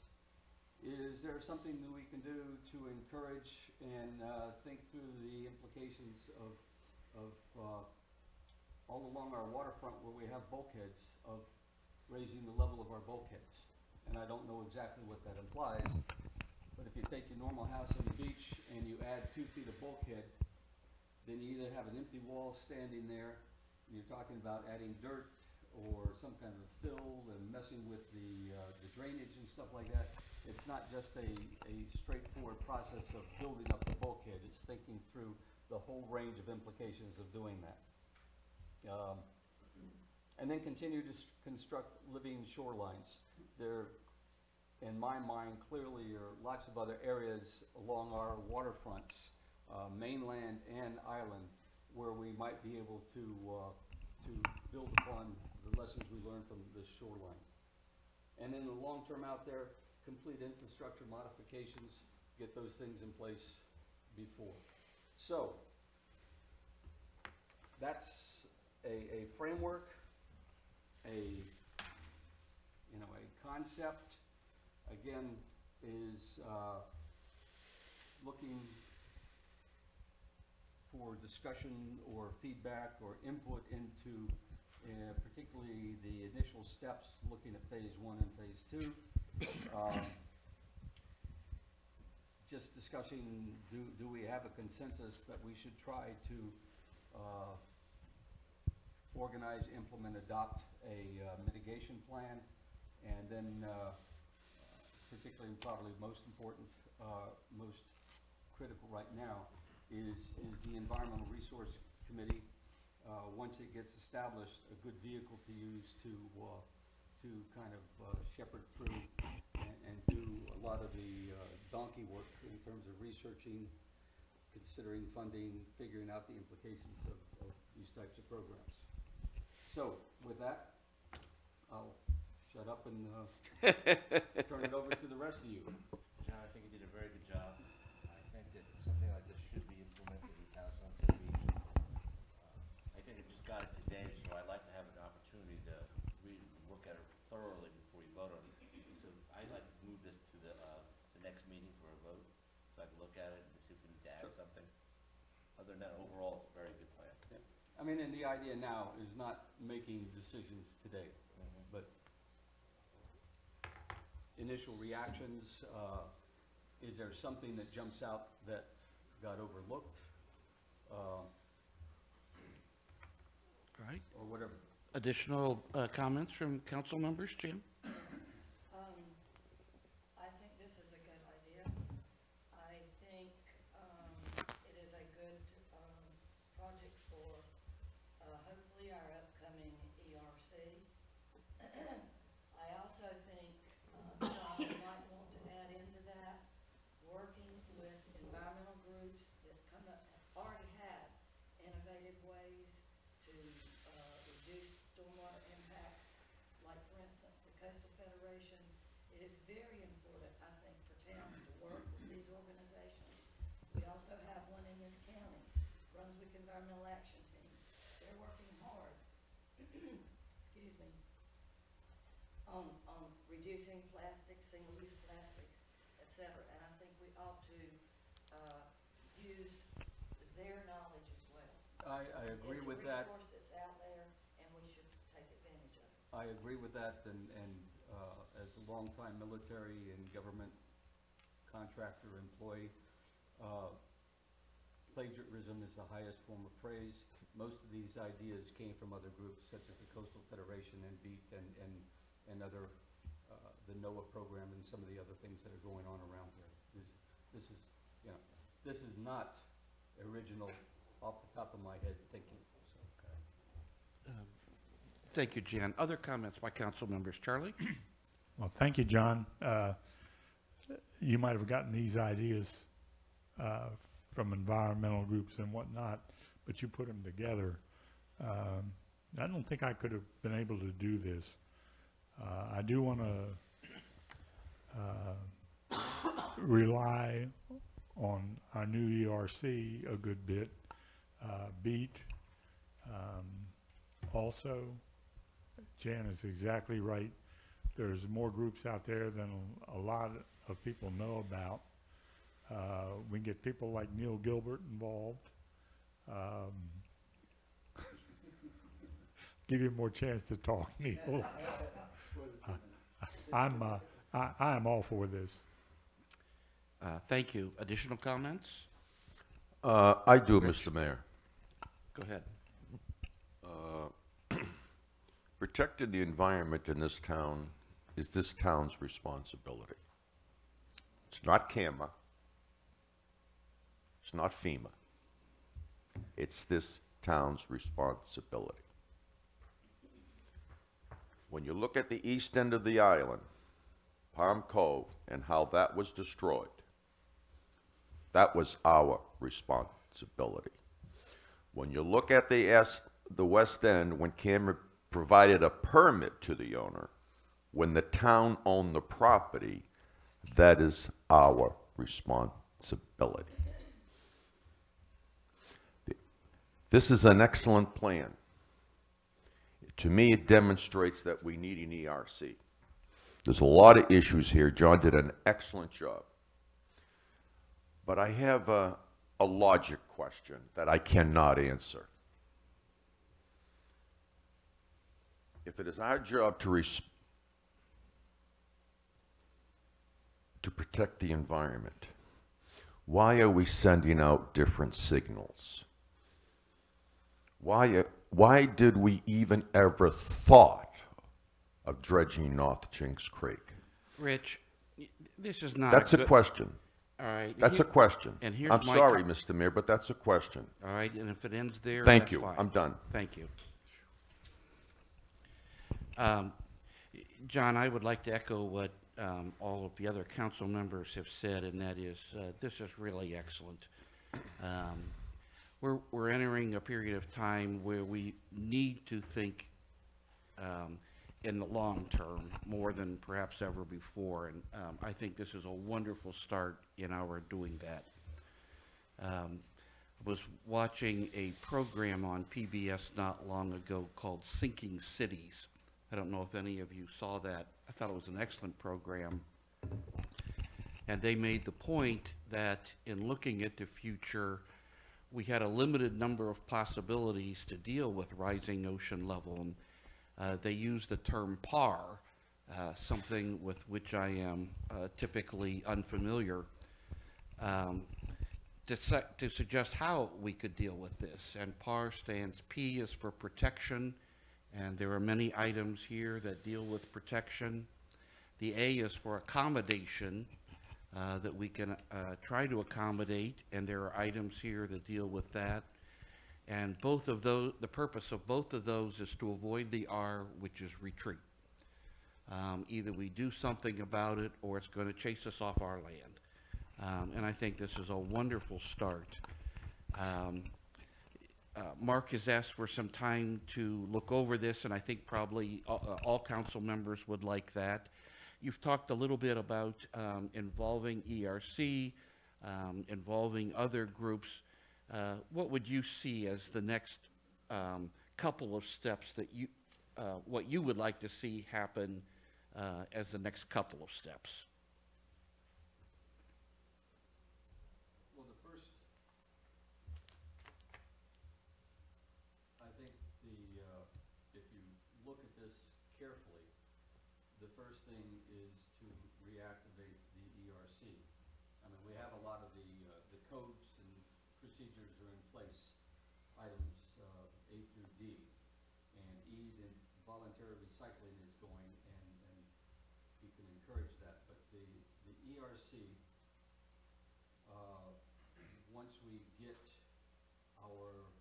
G: is there something that we can do to encourage and think through the implications of all along our waterfront where we have bulkheads, of raising the level of our bulkheads? And I don't know exactly what that implies, but if you take your normal house on the beach and you add 2 feet of bulkhead, then you either have an empty wall standing there, and you're talking about adding dirt or some kind of fill and messing with the drainage and stuff like that. It's not just a straightforward process of building up the bulkhead. It's thinking through the whole range of implications of doing that. And then continue to construct living shorelines. There, in my mind, clearly are lots of other areas along our waterfronts, mainland and island, where we might be able to build upon the lessons we learned from this shoreline. And in the long term out there, complete infrastructure modifications, get those things in place before. So, that's a framework, a concept, again, is looking for discussion or feedback or input into particularly the initial steps, looking at phase 1 and phase 2. Just discussing, do we have a consensus that we should try to organize, implement, adopt a mitigation plan, and then particularly and probably most important, most critical right now is the Environmental Resource Committee. Once it gets established, a good vehicle to use to kind of shepherd through and do a lot of the donkey work in terms of researching, considering funding, figuring out the implications of these types of programs. So with that, I'll shut up and turn it over to the rest of you.
C: John, I think you did a very good job. I think that something like this should be implemented in town of Sunset Beach. I think I just got it today, so I'd like to have an opportunity to read and look at it thoroughly before you vote on it. So I'd like to move this to the next meeting for a vote, so I can look at it and see if we need to add something.
B: than that, overall, it's a very good plan.
G: I mean, and the idea now is not making decisions today, but initial reactions, is there something that jumps out that got overlooked?
A: All right.
G: Or whatever.
A: Additional comments from council members, Jim?
E: I think this is a good idea. I think it is a good project for hopefully our upcoming ERC. I also think John might want to add into that, working with environmental groups that already have innovative ways to reduce stormwater impact, like for instance, the Coastal Federation. It is very important, I think, for towns to work with these organizations. We also have one in this county, Brunswick Environmental Action Team. They're working hard, excuse me, on reducing plastics, single-use plastics, et cetera. And I think we ought to use their knowledge as well.
G: I agree with that.
E: It's a resource that's out there, and we should take advantage of it.
G: I agree with that, and as a longtime military and government contractor employee, plagiarism is the highest form of praise. Most of these ideas came from other groups such as the Coastal Federation and BEAT and other, the NOAA program and some of the other things that are going on around here. This is, you know, this is not original off the top of my head thinking. So.
A: Thank you, Jan. Other comments by council members? Charlie?
D: Well, thank you, John. You might have gotten these ideas from environmental groups and whatnot, but you put them together. I don't think I could have been able to do this. I do want to rely on our new ERC a good bit. BEAT also. Jan is exactly right. There's more groups out there than a lot of people know about. We can get people like Neil Gilbert involved. Give you more chance to talk, Neil. I am all for this.
A: Thank you. Additional comments?
F: I do, Mr. Mayor.
A: Go ahead.
F: Protecting the environment in this town is this town's responsibility. It's not CAMA. It's not FEMA. It's this town's responsibility. When you look at the east end of the island, Palm Cove, and how that was destroyed, that was our responsibility. When you look at the west end, when CAMA provided a permit to the owner, when the town owned the property, that is our responsibility. This is an excellent plan. To me, it demonstrates that we need an ERC. There's a lot of issues here. John did an excellent job. But I have a logic question that I cannot answer. If it is our job to protect the environment, why are we sending out different signals? Why did we even ever thought of dredging North Jinks Creek?
A: Rich, this is not.
F: That's a question.
A: All right.
F: That's a question.
A: And here's
F: I'm
A: my
F: sorry, Mr. Mayor, but that's a question.
A: All right, and if it ends there,
F: Thank
A: that's
F: you.
A: fine.
F: I'm done.
A: Thank you. John, I would like to echo what all of the other council members have said, and that is this is really excellent. We're entering a period of time where we need to think in the long term more than perhaps ever before, and I think this is a wonderful start in our doing that. I was watching a program on PBS not long ago called Sinking Cities. I don't know if any of you saw that. I thought it was an excellent program. And they made the point that in looking at the future, we had a limited number of possibilities to deal with rising ocean level, and they use the term PAR, something with which I am typically unfamiliar, to suggest how we could deal with this. And PAR stands, P is for protection, and there are many items here that deal with protection. The A is for accommodation, that we can try to accommodate, and there are items here that deal with that. And both of those, the purpose of both of those is to avoid the R, which is retreat. Either we do something about it, or it's going to chase us off our land. And I think this is a wonderful start. Mark has asked for some time to look over this, and I think probably all council members would like that. You've talked a little bit about involving ERC, involving other groups. What would you see as the next couple of steps that you, what you would like to see happen as the next couple of steps?
G: Well, the first, I think if you look at this carefully, the first thing is to reactivate the ERC. I mean, we have a lot of the codes and procedures are in place, items A through D. And E, the voluntary recycling is going, and we can encourage that. But the ERC, once we get our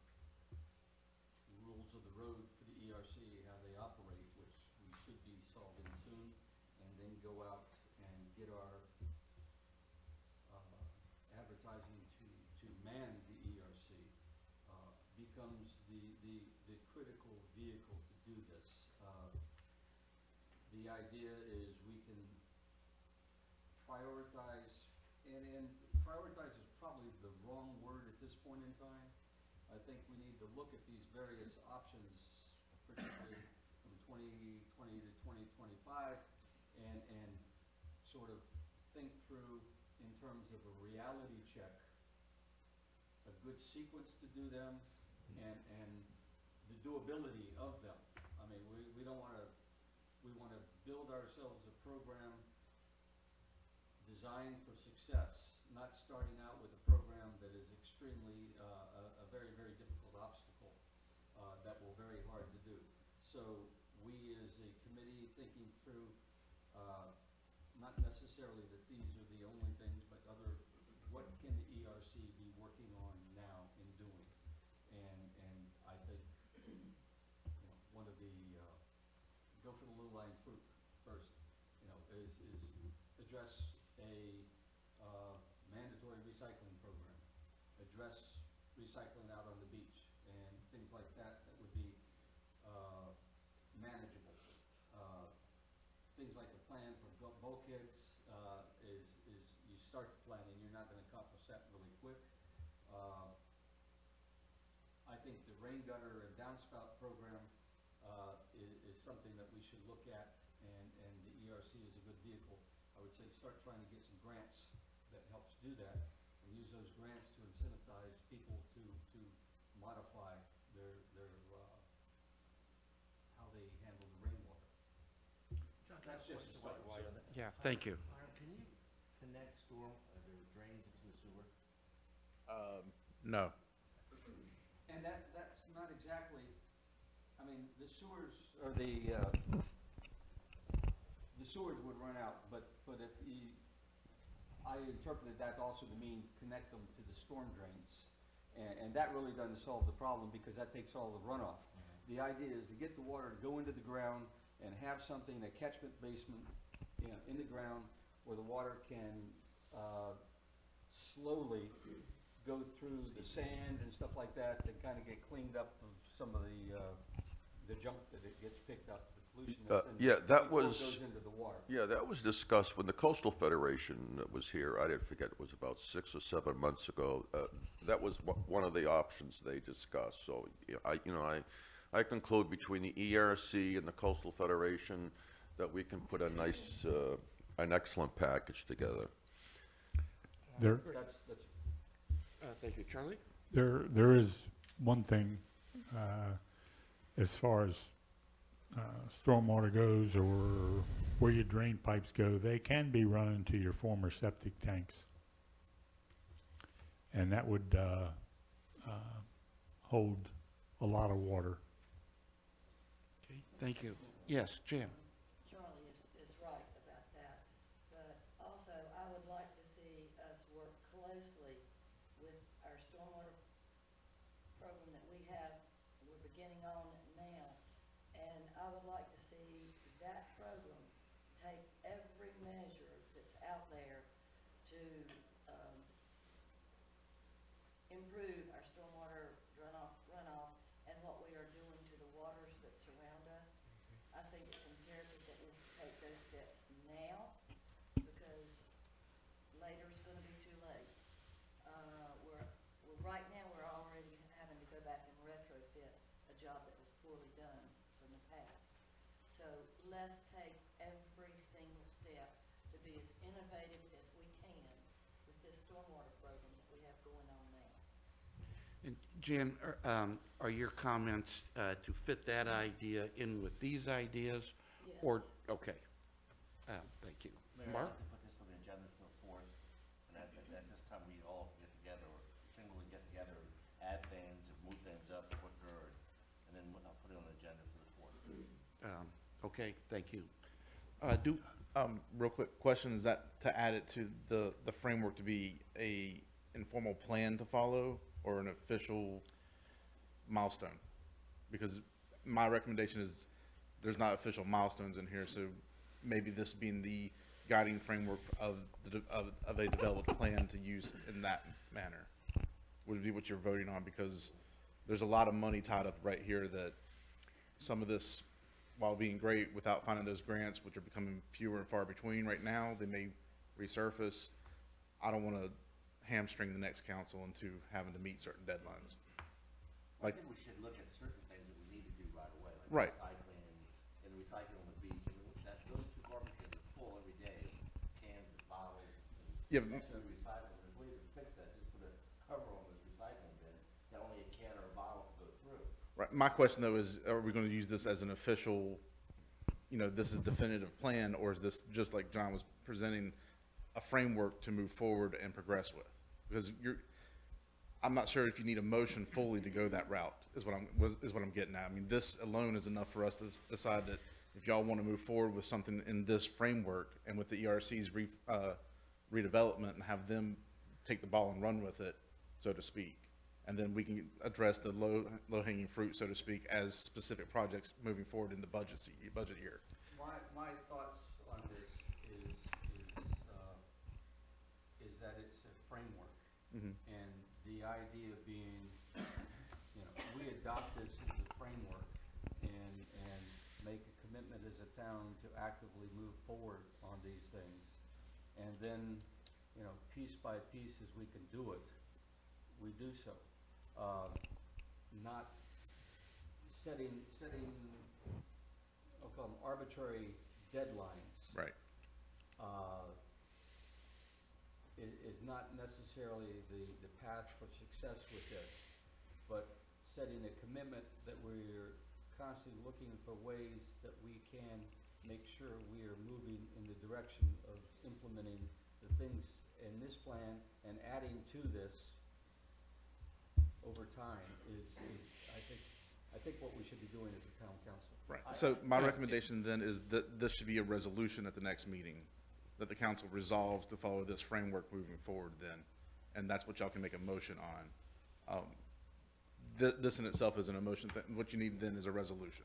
G: rules of the road for the ERC, how they operate, which we should be solving soon, and then go out and get our advertising to man the ERC, becomes the critical vehicle to do this. The idea is we can prioritize, and prioritize is probably the wrong word at this point in time. I think we need to look at these various options, particularly from 2020 to 2025, and sort of think through in terms of a reality check, a good sequence to do them, and the doability of them. I mean, we don't want to, we want to build ourselves a program designed for success, not starting out with a program that is extremely, a very, very difficult obstacle that will very hard to do. So we as a committee thinking through, not necessarily that these are the only things, but other, what can the ERC be working on now and doing? And I think, you know, one of the, go for the low-lying fruit first, you know, is address a mandatory recycling program, address recycling out on the beach, and things like that that would be manageable. Things like a plan for bulkheads is you start the planning, you're not going to accomplish that really quick. I think the rain gutter and downspout program is something that we should look at, and the ERC is a good vehicle. I would say start trying to get some grants that helps do that, and use those grants to incentivize people to modify their how they handle the rainwater. That's just a start.
A: Yeah, thank you.
C: Can you connect storm, the drains into the sewer?
H: No.
G: And that's not exactly, I mean, the sewers, or the sewers would run out, but if I interpreted that also to mean connect them to the storm drains. And that really doesn't solve the problem, because that takes all the runoff. The idea is to get the water to go into the ground and have something, a catchment basement, you know, in the ground where the water can slowly go through the sand and stuff like that, to kind of get cleaned up of some of the junk that it gets picked up, the pollution that's in
F: Yeah, that
G: before it
F: was,
G: goes into the water.
F: yeah, that was discussed when the Coastal Federation was here. I didn't forget, it was about 6 or 7 months ago. That was one of the options they discussed. So, I conclude between the ERC and the Coastal Federation that we can put a nice, an excellent package together.
D: There,
G: That's
A: Thank you. Charlie?
D: There is one thing, as far as stormwater goes, or where your drain pipes go, they can be run into your former septic tanks. And that would hold a lot of water.
A: Okay, thank you. Yes, Jim?
E: Charlie is right about that, but also I would like to see us work closely with our stormwater program that we have, we're beginning on now, and I would like to see that program take every measure that's out there to improve our stormwater runoff and what we are doing to the waters that surround us. I think it's imperative that we take those steps now, because later's gonna be too late. Right now, we're already having to go back and retrofit a job that was poorly done from the past. So let's take every single step to be as innovative as we can with this stormwater program that we have going on now.
A: And Jan, are your comments to fit that idea in with these ideas?
E: Yes.
A: Or, okay. Thank you.
C: Mayor, I'd
A: Mark?
C: like to put this on the agenda for the 4th, and at this time, we all get together, or singly get together, add things, move things up quicker, and then I'll put it on the agenda for the 4th.
A: Okay, thank you.
H: Real quick question, is that to add it to the framework to be a informal plan to follow or an official milestone? Because my recommendation is there's not official milestones in here, so maybe this being the guiding framework of a developed plan to use in that manner would be what you're voting on, because there's a lot of money tied up right here that some of this, while being great, without finding those grants, which are becoming fewer and far between right now, they may resurface. I don't want to hamstring the next council into having to meet certain deadlines.
C: I
H: Like,
C: think we should look at certain things that we need to do right away,
H: Right.
C: like recycling on the beach. I mean, those 2 garbage cans are full every day, cans and bottles.
H: Yeah,
C: And actually recycling, there's ways to fix that, just put a cover on this recycling bin, that only a can or a bottle can go through.
H: right. My question though is, are we going to use this as an official, this is definitive plan, or is this just like John was presenting, a framework to move forward and progress with? Because I'm not sure if you need a motion fully to go that route, is what I'm getting at. I mean, this alone is enough for us to decide that if y'all want to move forward with something in this framework and with the ERC's redevelopment, and have them take the ball and run with it, so to speak. And then we can address the low-hanging fruit, so to speak, as specific projects moving forward in the budget year.
G: My thoughts on this is that it's a framework.
H: Mhm.
G: And the idea being, we adopt this as a framework and make a commitment as a town to actively move forward on these things. And then, piece by piece, as we can do it, we do so. Not setting, I'll call them arbitrary deadlines.
H: Right.
G: Is not necessarily the path for success with this, but setting a commitment that we're constantly looking for ways that we can make sure we are moving in the direction of implementing the things in this plan, and adding to this over time is I think what we should be doing as a town council.
H: Right. So my recommendation then is that this should be a resolution at the next meeting, that the council resolves to follow this framework moving forward then, and that's what y'all can make a motion on. This in itself isn't a motion. What you need then is a resolution,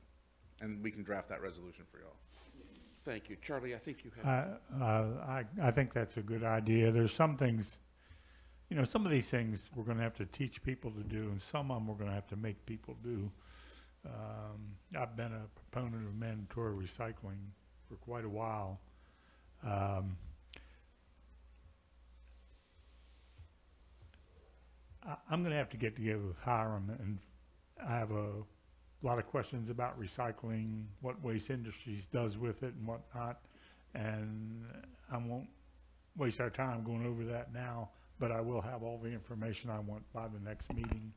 H: and we can draft that resolution for y'all.
A: Thank you. Charlie, I think you have.
D: I think that's a good idea. There's some things, some of these things we're gonna have to teach people to do, and some of them we're gonna have to make people do. I've been a proponent of mandatory recycling for quite a while. I'm gonna have to get together with Hiram, and I have a lot of questions about recycling, what Waste Industries does with it and whatnot, and I won't waste our time going over that now. but I will have all the information I want by the next meeting.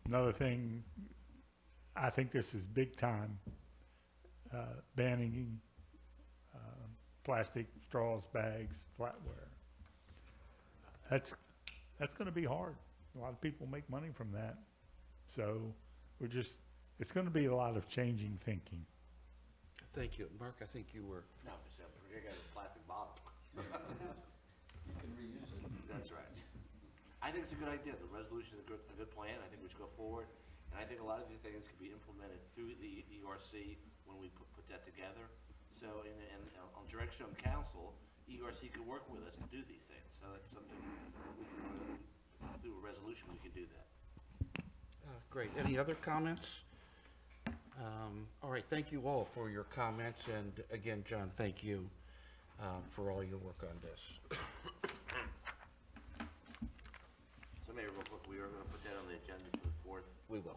D: Another thing, I think this is big time, banning plastic straws, bags, flatware. That's going to be hard. A lot of people make money from that. So it's going to be a lot of changing thinking.
A: Thank you. Mark, I think you were.
C: No, just I got a plastic bottle.
G: You can reuse it.
C: That's right. I think it's a good idea. The resolution is a good plan. I think we should go forward. And I think a lot of these things could be implemented through the ERC when we put that together. So on direction of council, ERC could work with us and do these things. So that's something we can, through a resolution, we can do that.
A: Great. Any other comments? All right, thank you all for your comments, and again, John, thank you for all your work on this.
C: So maybe real quick, we are going to put that on the agenda for the 4th.
A: We will.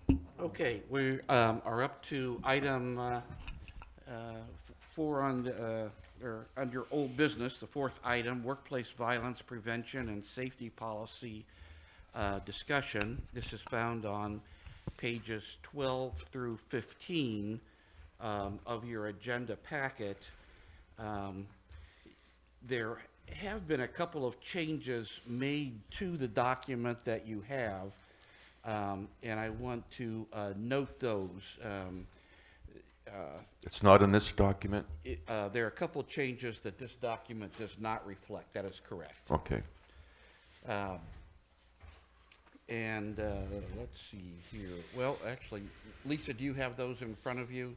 C: Okay.
A: Okay, we are up to item 4 on the, or under old business, the 4th item, workplace violence prevention and safety policy discussion. This is found on pages 12 through 15 of your agenda packet. There have been a couple of changes made to the document that you have, and I want to note those.
F: It's not in this document?
A: There are a couple of changes that this document does not reflect. That is correct.
F: Okay.
A: And let's see here. Well, actually, Lisa, do you have those in front of you?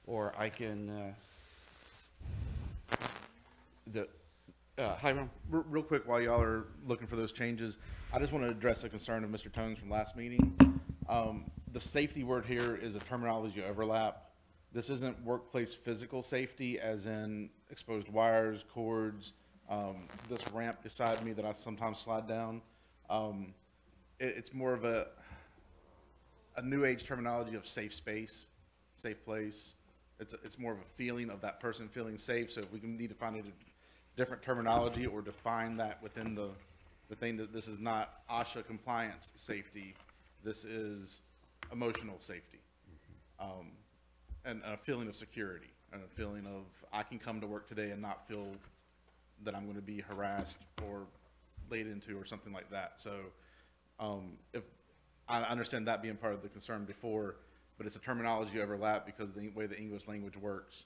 A: Or I can, Hiram?
H: Real quick, while y'all are looking for those changes, I just want to address a concern of Mr. Tones from last meeting. The safety word here is a terminology overlap. This isn't workplace physical safety, as in exposed wires, cords, this ramp beside me that I sometimes slide down. It's more of a new age terminology of safe space, safe place. It's more of a feeling of that person feeling safe. So if we need to find a different terminology or define that within the thing, that this is not OSHA compliance safety, this is emotional safety. And a feeling of security, and a feeling of I can come to work today and not feel that I'm going to be harassed or laid into or something like that. So if I understand that being part of the concern before, but it's a terminology overlap because of the way the English language works.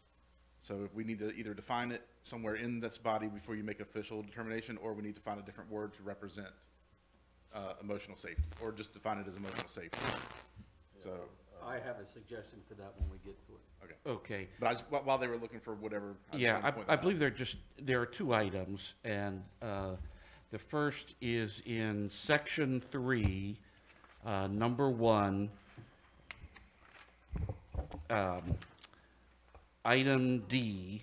H: So if we need to either define it somewhere in this body before you make official determination, or we need to find a different word to represent emotional safety, or just define it as emotional safety. So.
G: I have a suggestion for that when we get to it.
H: Okay.
A: Okay.
H: But I just, while they were looking for whatever.
A: Yeah, I believe there are 2 items, and the first is in section 3, number 1, item D,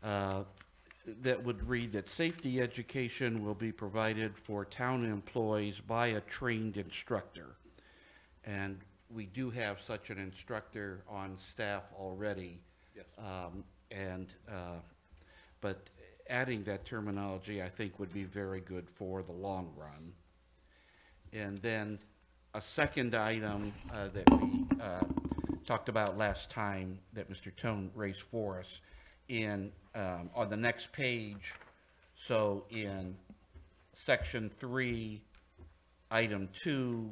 A: that would read that safety education will be provided for town employees by a trained instructor. And we do have such an instructor on staff already.
H: Yes.
A: But adding that terminology, I think, would be very good for the long run. And then a second item that we talked about last time that Mr. Tone raised for us in on the next page. So in section 3, item 2,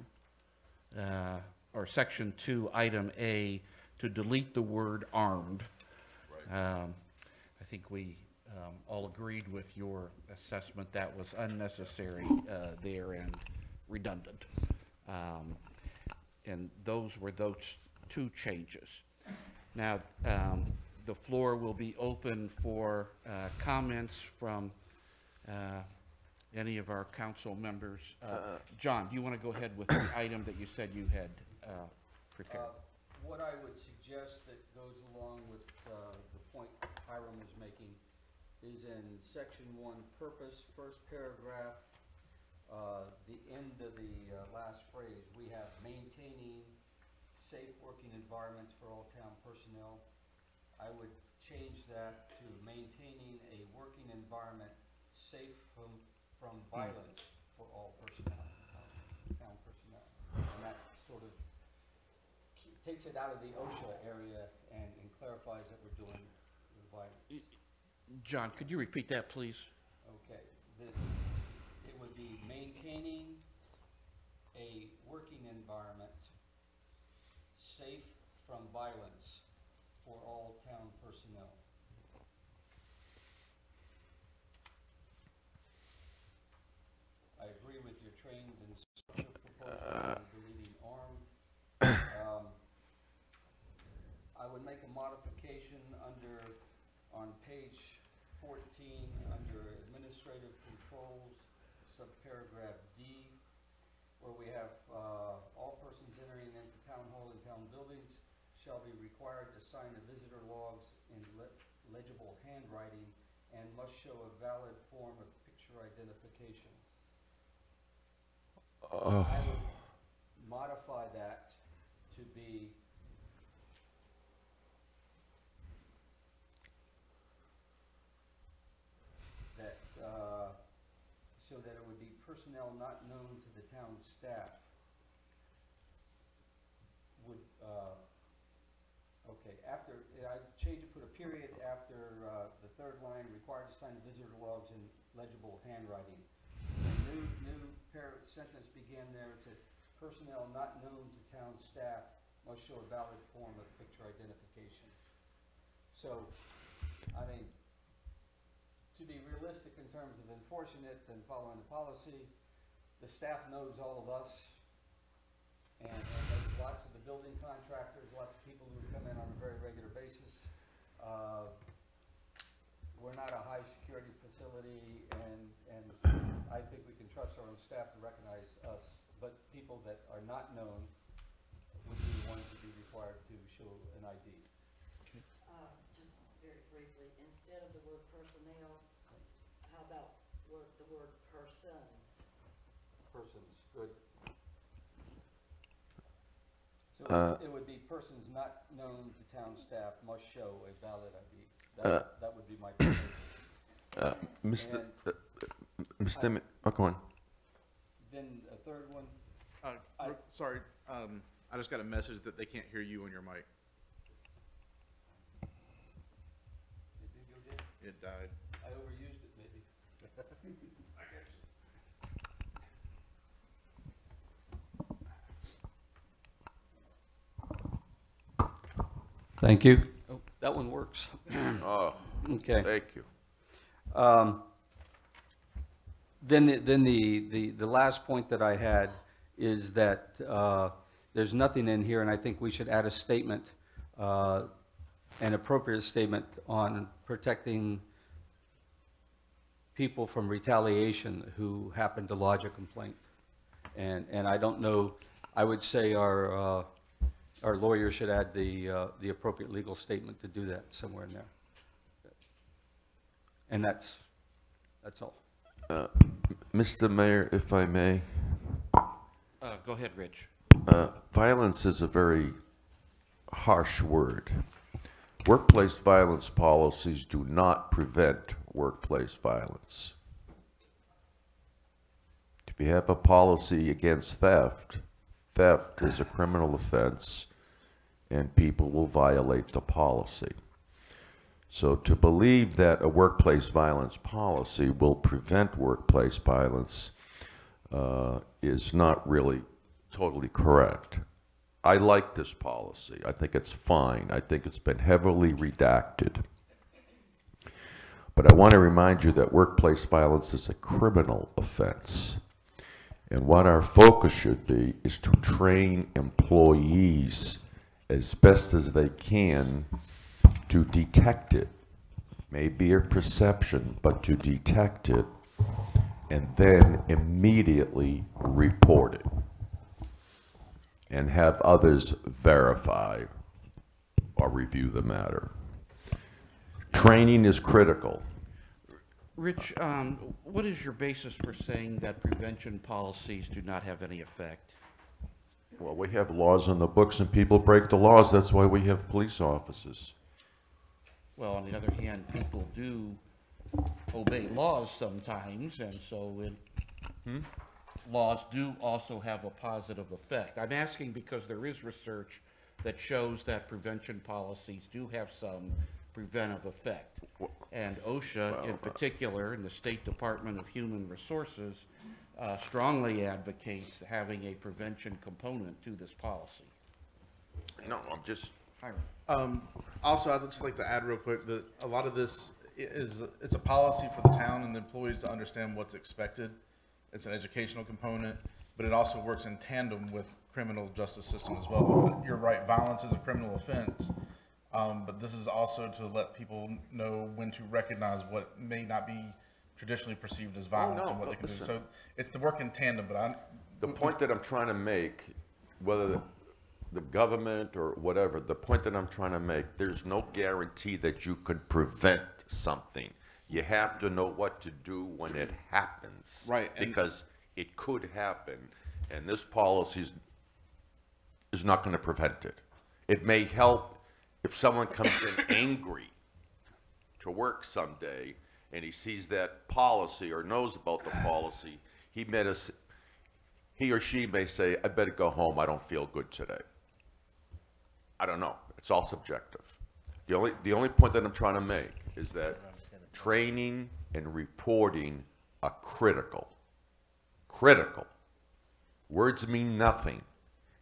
A: or section 2, item A, to delete the word armed. Right. I think we all agreed with your assessment that was unnecessary there and redundant. And those were those 2 changes. Now, the floor will be open for comments from any of our council members. John, do you want to go ahead with the item that you said you had prepared?
G: What I would suggest that goes along with the point Hiram was making is in section 1, purpose, first paragraph, the end of the last phrase, we have maintaining safe working environments for all town personnel. I would change that to maintaining a working environment safe from violence for all personnel, town personnel. And that sort of takes it out of the OSHA area and clarifies that we're doing with violence.
A: John, could you repeat that, please?
G: Okay, it would be maintaining a working environment safe from violence for all town personnel. I agree with your trained and special proposal on deleting armed. I would make a modification on page 14, under administrative controls, subparagraph D, where we have, all persons entering into town hall and town buildings shall be required to sign the visitor logs in legible handwriting and must show a valid form of picture identification. I would modify that to be that, so that it would be personnel not known to the town staff would, okay, after, I changed it, put a period after the third line, required to sign the visitor logs in legible handwriting. New sentence began there, it said, personnel not known to town staff must show a valid form of picture identification. So, I mean, to be realistic in terms of enforcing it and following the policy, the staff knows all of us, and there's lots of the building contractors, lots of people who come in on a very regular basis. We're not a high security facility, and I think we can trust our own staff to recognize us, but people that are not known would be the ones to be required to show an ID.
E: Just very briefly, instead of the word personnel, how about the word persons?
G: Persons, good. So it would be persons not known to town staff must show a valid ID. That would be my proposal.
F: Mr. Oh, go on.
G: Then a third one,
H: Sorry, I just got a message that they can't hear you on your mic.
G: you did?
H: It died.
G: I overused it maybe. Thank you. Oh, that one works.
F: Oh,
G: Okay.
F: thank you.
G: Then the last point that I had is that there's nothing in here, and I think we should add a statement, an appropriate statement on protecting people from retaliation who happen to lodge a complaint. And I don't know, I would say our lawyer should add the appropriate legal statement to do that somewhere in there. And that's all.
F: Mr. Mayor, if I may,
A: Go ahead, Rich.
F: violence is a very harsh word. Workplace violence policies do not prevent workplace violence. If you have a policy against theft, theft is a criminal offense, and people will violate the policy. So to believe that a workplace violence policy will prevent workplace violence is not really totally correct. I like this policy. I think it's fine. I think it's been heavily redacted. But I want to remind you that workplace violence is a criminal offense. And what our focus should be is to train employees as best as they can to detect it. Maybe a perception, but to detect it and then immediately report it and have others verify or review the matter. Training is critical.
A: Rich, what is your basis for saying that prevention policies do not have any effect?
F: Well, we have laws on the books and people break the laws. That's why we have police officers.
A: Well, on the other hand, people do obey laws sometimes, and so laws do also have a positive effect. I'm asking because there is research that shows that prevention policies do have some preventive effect. And OSHA in particular, and the State Department of Human Resources, strongly advocates having a prevention component to this policy.
F: No, I'm just,
A: Hiram.
H: Also, I'd just like to add real quick that a lot of this it's a policy for the town and the employees to understand what's expected. It's an educational component, but it also works in tandem with criminal justice system as well. You're right, violence is a criminal offense, but this is also to let people know when to recognize what may not be traditionally perceived as violence
F: no,
H: and what
F: but
H: they can do.
F: listen.
H: So it's to work in tandem, but
F: the point that I'm trying to make, whether the government or whatever, the point that I'm trying to make, there's no guarantee that you could prevent something. You have to know what to do when it happens.
H: Right, and-
F: Because it could happen, and this policy is not going to prevent it. It may help if someone comes in angry to work someday, and he sees that policy or knows about the policy, he or she may say, I better go home, I don't feel good today. I don't know, it's all subjective. The only point that I'm trying to make is that training and reporting are critical. Critical. Words mean nothing.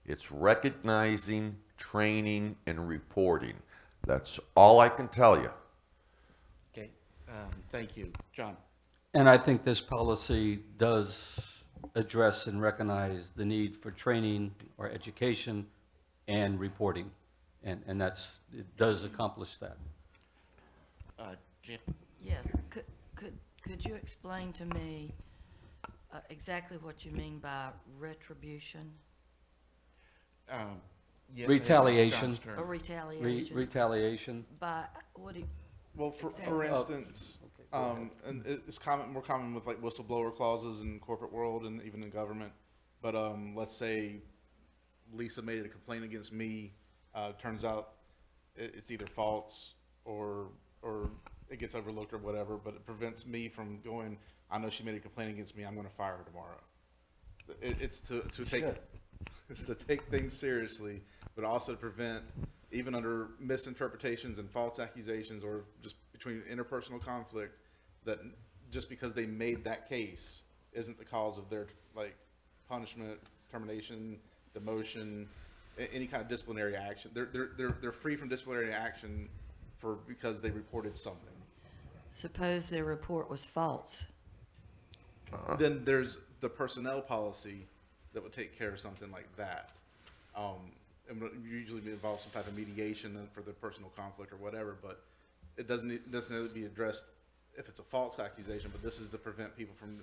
F: It's recognizing, training, and reporting. That's all I can tell you.
A: Okay, thank you. John?
G: And I think this policy does address and recognize the need for training or education and reporting. And it does accomplish that.
A: Jim?
E: Yes, could you explain to me exactly what you mean by retribution
A: Yes,
G: Retaliation.
A: John's turn.
E: or retaliation?
G: Retaliation.
E: By, what do you,
H: well, for instance, and it's more common with like whistleblower clauses in corporate world and even in government. But let's say Lisa made a complaint against me. Turns out it's either false or it gets overlooked or whatever, but it prevents me from going, I know she made a complaint against me, I'm going to fire her tomorrow. It's to take things seriously, but also to prevent, even under misinterpretations and false accusations or just between interpersonal conflict, that just because they made that case isn't the cause of their punishment, termination, demotion, any kind of disciplinary action. They're free from disciplinary action because they reported something.
E: suppose their report was false?
H: Then there's the personnel policy that would take care of something like that. And would usually involve some type of mediation for the personal conflict or whatever, but it doesn't necessarily be addressed if it's a false accusation, but this is to prevent people from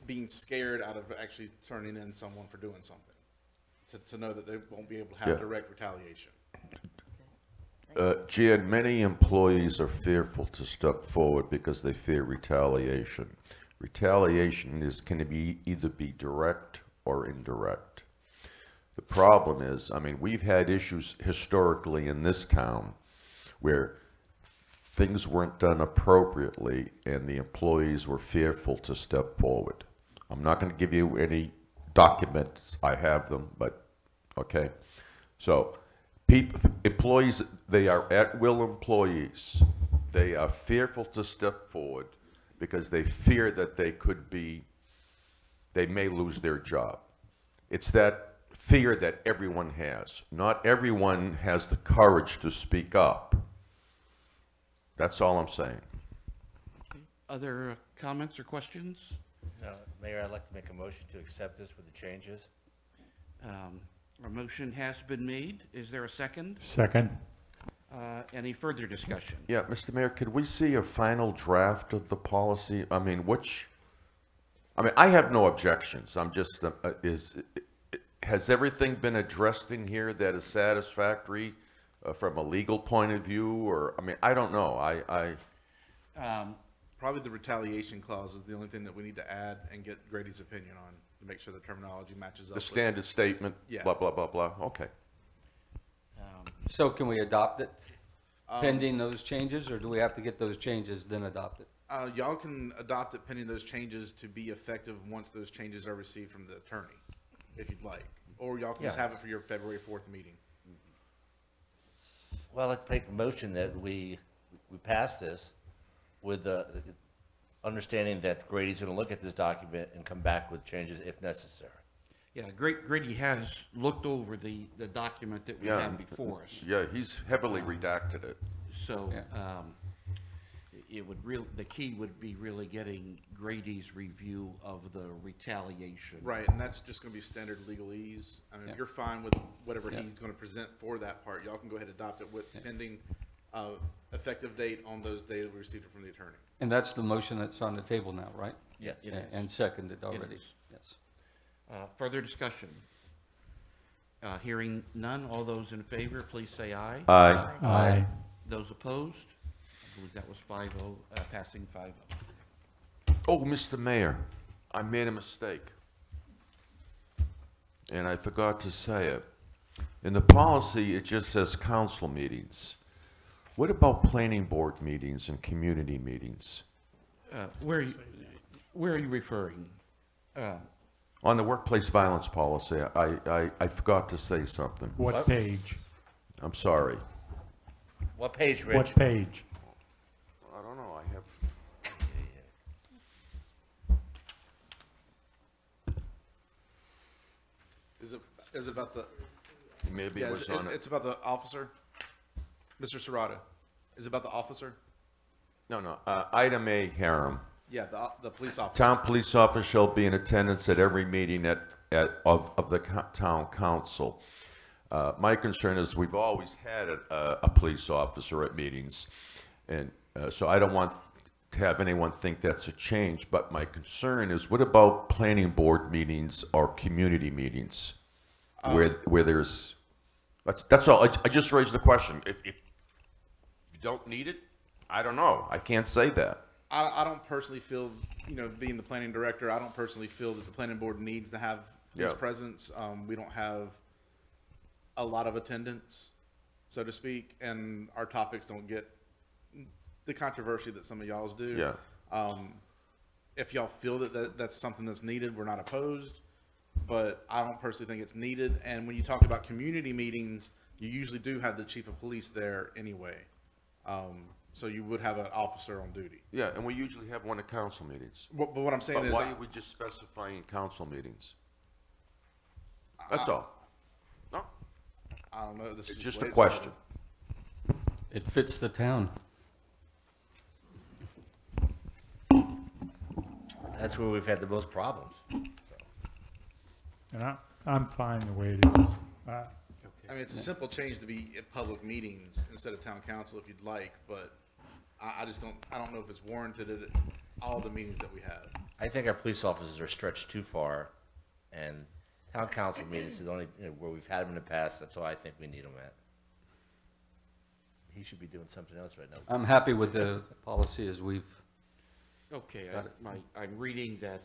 H: being scared out of actually turning in someone for doing something. To know that they won't be able to have
F: Yeah.
H: direct retaliation.
F: Jan, many employees are fearful to step forward because they fear retaliation. Retaliation can either be direct or indirect. The problem is, I mean, we've had issues historically in this town where things weren't done appropriately and the employees were fearful to step forward. I'm not going to give you any documents, I have them, but okay. So employees, they are at-will employees. They are fearful to step forward because they fear that they may lose their job. It's that fear that everyone has. Not everyone has the courage to speak up. That's all I'm saying.
A: Other comments or questions?
C: Mayor, I'd like to make a motion to accept this with the changes.
A: A motion has been made. Is there a second?
D: Second.
A: Any further discussion?
F: Yeah, Mr. Mayor, could we see a final draft of the policy? I mean, I have no objections. I'm just, has everything been addressed in here that is satisfactory from a legal point of view? Or, I mean, I don't know.
H: Probably the retaliation clause is the only thing that we need to add and get Grady's opinion on to make sure the terminology matches up.
F: The standard statement,
H: Yeah.
F: blah, blah, blah, blah. Okay.
G: So can we adopt it? pending those changes, or do we have to get those changes then adopted?
H: Y'all can adopt it pending those changes to be effective once those changes are received from the attorney, if you'd like. Or y'all can just
C: Yeah.
H: have it for your February 4th meeting.
C: Well, let's make a motion that we pass this with the understanding that Grady's gonna look at this document and come back with changes if necessary.
A: Yeah, Grady has looked over the document that we
F: Yeah.
A: have before us.
F: Yeah, he's heavily redacted it.
A: So,
G: Yeah.
A: it would the key would be really getting Grady's review of the retaliation.
H: Right, and that's just gonna be standard legalese. I mean,
G: Yeah.
H: if you're fine with whatever
G: Yeah.
H: he's gonna present for that part, y'all can go ahead and adopt it with pending, effective date on those days we received it from the attorney.
G: And that's the motion that's on the table now, right?
C: Yes.
A: It is.
G: And seconded already,
A: is.
G: yes.
A: Further discussion? Hearing none, all those in favor, please say aye.
F: Aye.
D: Aye.
A: Those opposed? I believe that was 5-0, passing 5-0.
F: Oh, Mr. Mayor, I made a mistake. And I forgot to say it. In the policy, it just says council meetings. What about planning board meetings and community meetings?
A: Where are you referring?
F: On the workplace violence policy, I forgot to say something.
D: What page?
F: I'm sorry.
C: What page, Rich?
D: What page?
F: I don't know, I have.
H: Is it about the,
F: Maybe
H: yeah,
F: it was on it.
H: it's about the officer? Mr. Serrata, is it about the officer?
F: No, no, item A, Harem.
H: Yeah, the police officer.
F: Town police officer shall be in attendance at every meeting of the town council. My concern is we've always had a police officer at meetings, and so I don't want to have anyone think that's a change, but my concern is, what about planning board meetings or community meetings? Where there's, that's all, I just raised the question. If you don't need it, I don't know, I can't say that.
H: I don't personally feel, being the planning director, I don't personally feel that the planning board needs to have his
F: Yeah.
H: presence. We don't have a lot of attendance, so to speak, and our topics don't get the controversy that some of y'all's do.
F: Yeah.
H: If y'all feel that that's something that's needed, we're not opposed, but I don't personally think it's needed. And when you talk about community meetings, you usually do have the chief of police there anyway. So you would have an officer on duty.
F: Yeah, and we usually have one at council meetings.
H: But what I'm saying
F: But
H: is,
F: why are we just specifying council meetings? That's all. No,
H: I don't know. This
F: it's
H: is
F: just
H: the
F: a
H: way it
F: question.
H: started.
G: It fits the town.
C: That's where we've had the most problems.
D: And I'm fine the way it is.
H: I mean, it's a simple change to be at public meetings instead of town council if you'd like, but I don't know if it's warranted at all the meetings that we have.
C: I think our police officers are stretched too far, and town council meetings is only, where we've had them in the past, that's all I think we need them at. He should be doing something else right now.
G: I'm happy with the policy as we've,
A: Okay,
G: Got it.
A: I'm reading that,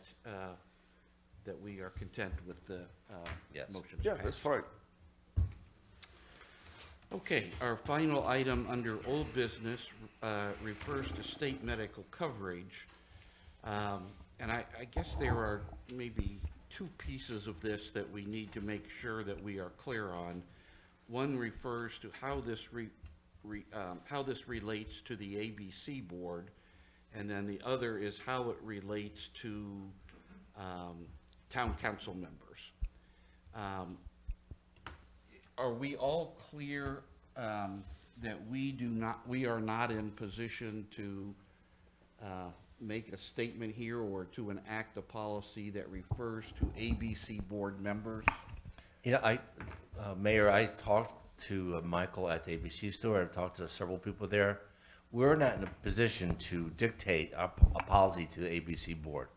A: that we are content with the
C: Yes.
A: motion.
F: Yeah, that's fine.
A: Okay, our final item under old business refers to state medical coverage. And I guess there are maybe two pieces of this that we need to make sure that we are clear on. One refers to how this how this relates to the ABC board, and then the other is how it relates to town council members. Are we all clear that we are not in position to make a statement here or to enact a policy that refers to ABC board members?
C: Mayor, I talked to Michael at the ABC store. I talked to several people there. We're not in a position to dictate a policy to the ABC board.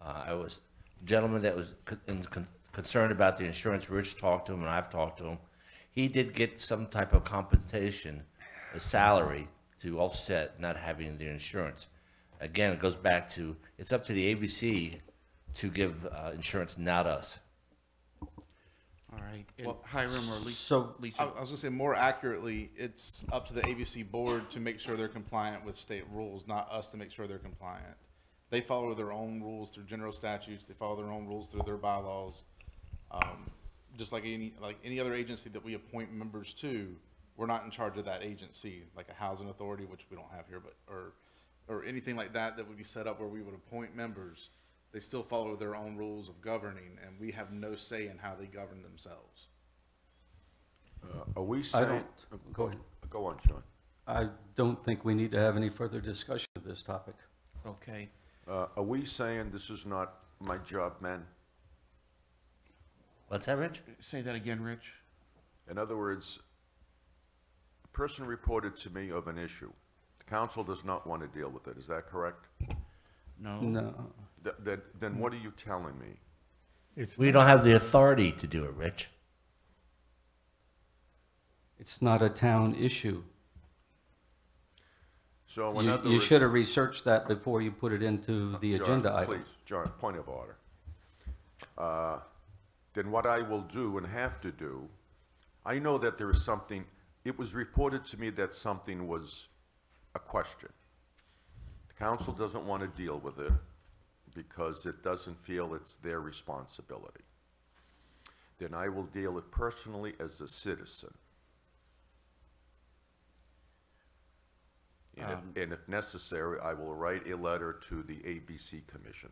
C: I was a gentleman that was concerned about the insurance. Rich talked to him, and I've talked to him. He did get some type of compensation, a salary, to offset not having the insurance. Again, it goes back to, it's up to the ABC to give insurance, not us.
A: All right, and
H: Well,
A: Hiram or
G: So-
H: I
A: Lisa,
H: was gonna say, more accurately, it's up to the ABC board to make sure they're compliant with state rules, not us to make sure they're compliant. They follow their own rules through general statutes, they follow their own rules through their bylaws. Just like any other agency that we appoint members to, we're not in charge of that agency, like a housing authority, which we don't have here, but, or anything like that that would be set up where we would appoint members. They still follow their own rules of governing, and we have no say in how they govern themselves.
F: Are we
G: I
F: saying?
G: don't, go ahead.
F: Go on, Sean.
G: I don't think we need to have any further discussion of this topic.
A: okay.
F: Are we saying this is not my job, man?
C: What's that, Rich?
A: Say that again, Rich?
F: In other words, a person reported to me of an issue. The council does not want to deal with it. Is that correct?
A: No?
G: No,
F: Then what are you telling me?
D: It's
C: We don't have the authority to do it, Rich.
G: it's not a town issue.
F: So in
G: You,
F: other
G: you
F: words.
G: should have researched that before you put it into the
F: John,
G: agenda item.
F: Please, John, point of order. Then what I will do and have to do, I know that there is something, it was reported to me that something was a question. The council doesn't want to deal with it because it doesn't feel it's their responsibility. Then I will deal it personally as a citizen. And if necessary, I will write a letter to the ABC Commission.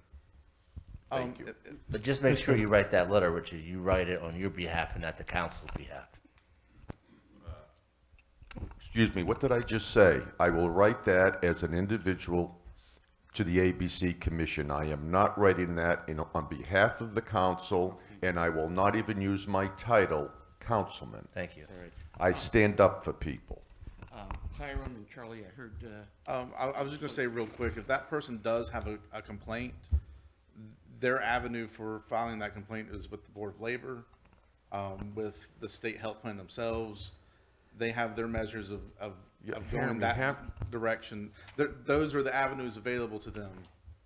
F: Thank you.
C: But just make sure you write that letter, Richard. You write it on your behalf and not the council's behalf.
F: Excuse me, what did I just say? I will write that as an individual to the ABC Commission. I am not writing that on behalf of the council, and I will not even use my title, councilman.
C: Thank you.
F: I stand up for people.
A: Hiram and Charlie, I heard,
H: I was just gonna say real quick, if that person does have a complaint, their avenue for filing that complaint is with the Board of Labor, with the state health plan themselves. They have their measures of
F: Yeah,
H: going
F: Jeremy,
H: that direction. Those are the avenues available to them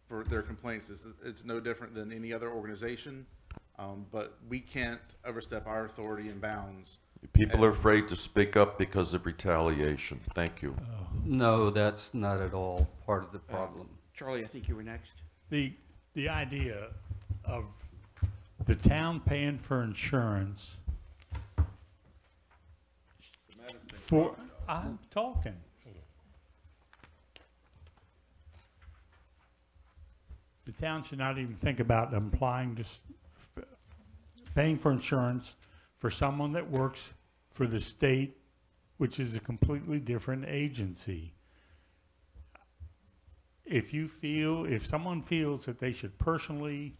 H: for their complaints. It's no different than any other organization, but we can't overstep our authority and bounds.
F: People are afraid to speak up because of retaliation. Thank you.
G: No, that's not at all part of the problem.
A: Charlie, I think you were next.
D: the idea of the town paying for insurance for, I'm talking. The town should not even think about applying just paying for insurance for someone that works for the state, which is a completely different agency. If someone feels that they should personally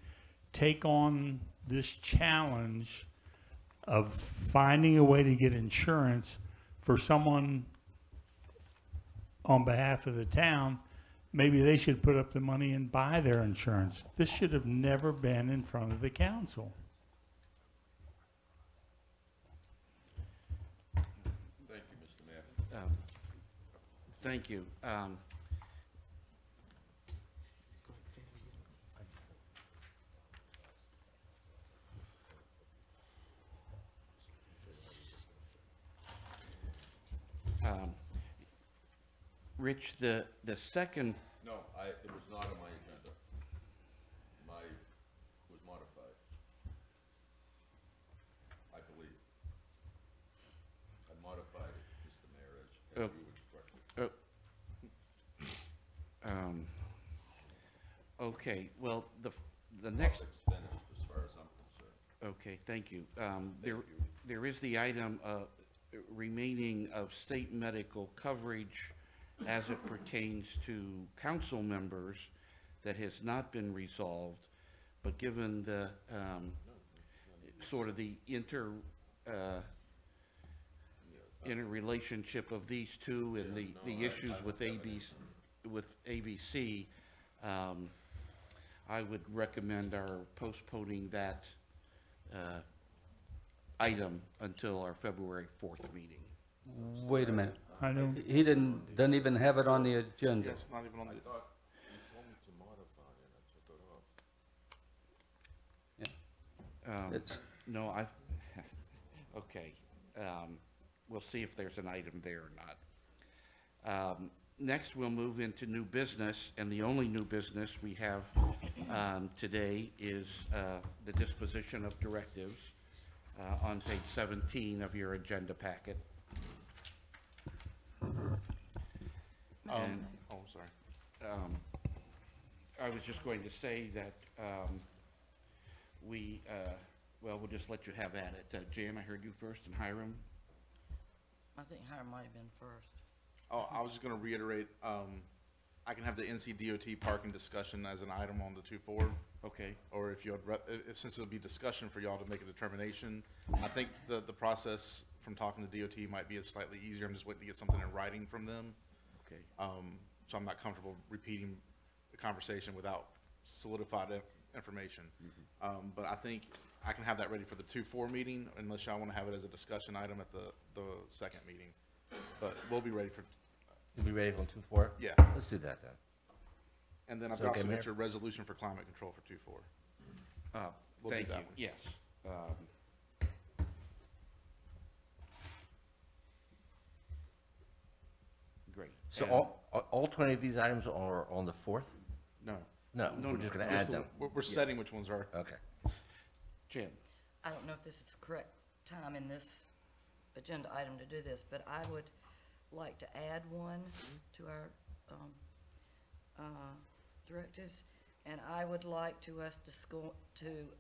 D: take on this challenge of finding a way to get insurance for someone on behalf of the town, maybe they should put up the money and buy their insurance. This should have never been in front of the council.
A: Thank you. Rich, the second,
F: No, it was not on my agenda. It was modified. I believe. I modified it, Mr. Mayor, as you instructed.
A: okay, well, the next,
F: It's finished as far as I'm concerned.
A: okay, thank you. There is the item remaining of state medical coverage as it pertains to council members that has not been resolved, but given the, sort of the interrelationship of these two and the issues with ABC, I would recommend our postponing that item until our February 4th meeting.
G: Wait a minute.
D: I don't,
G: He doesn't even have it on the agenda.
H: It's not even on the.
F: You told me to modify it, I took it off.
G: It's,
A: No, Okay, we'll see if there's an item there or not. Next, we'll move into new business, and the only new business we have today is the disposition of directives on page 17 of your agenda packet. And,
H: Oh, I'm sorry.
A: I was just going to say that we'll just let you have at it. Jan, I heard you first, and Hiram?
E: I think Hiram might have been first.
H: Oh, I was just gonna reiterate, I can have the NCDOT parking discussion as an item on the 2-4,
A: Okay,
H: or if since it'll be discussion for y'all to make a determination. I think the process from talking to DOT might be slightly easier. I'm just waiting to get something in writing from them.
A: okay.
H: So I'm not comfortable repeating the conversation without solidified information. But I think I can have that ready for the 2-4 meeting, unless y'all wanna have it as a discussion item at the second meeting. But we'll be ready for,
C: You'll be ready for 2-4?
H: yeah.
C: Let's do that then.
H: And then I've
C: Is that okay,
H: also
C: Mayor?
H: got your resolution for climate control for 2-4. We'll do
A: Thank you,
H: that one.
A: yes. Great.
C: So
A: And-
C: all 20 of these items are on the 4th?
H: No.
C: No,
A: No,
C: we're
A: no,
C: just gonna
H: Just
C: add
H: the-
C: them.
H: We're setting which ones are.
C: Okay.
A: Jan?
E: I don't know if this is the correct time in this agenda item to do this, but I would like to add one to our directives. And I would like to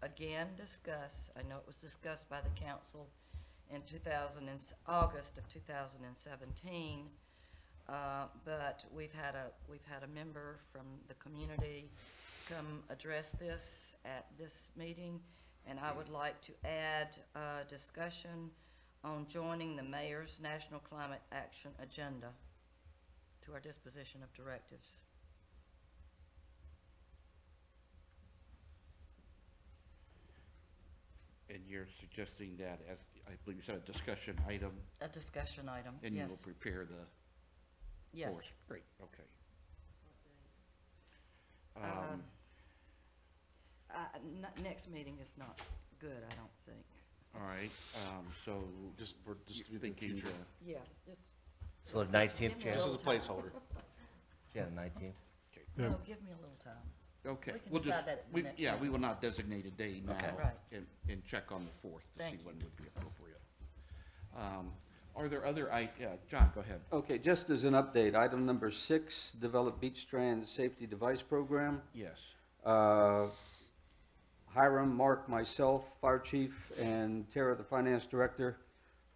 E: again discuss, I know it was discussed by the council in August of 2017, but we've had a member from the community come address this at this meeting, and I would like to add a discussion on joining the mayor's National Climate Action Agenda to our disposition of directives.
A: And you're suggesting that as, I believe you said, a discussion item,
E: A discussion item,
A: and you
E: yes,
A: will prepare the
E: yes.
A: course? Great, okay.
E: Next meeting is not good, I don't think.
A: All right, so
H: Just
A: you're
H: to be the
A: thinking,
H: future.
E: Yeah, just,
C: So the 19th, Jan?
H: This is a placeholder.
C: Jan, 19th?
D: Yeah.
E: no, give me a little time.
A: okay.
E: We can
A: we'll just-
E: decide that at the
A: we-
E: next
A: Yeah, we
E: meeting.
A: will not designate a day now.
C: Okay.
E: Right.
A: And check on the 4th to see
E: Thank you.
A: when would be appropriate. Are there other, John, go ahead.
G: Okay, just as an update, item number 6, develop beach strand safety device program.
A: Yes,
G: Hiram, Mark, myself, fire chief, and Tara, the finance director,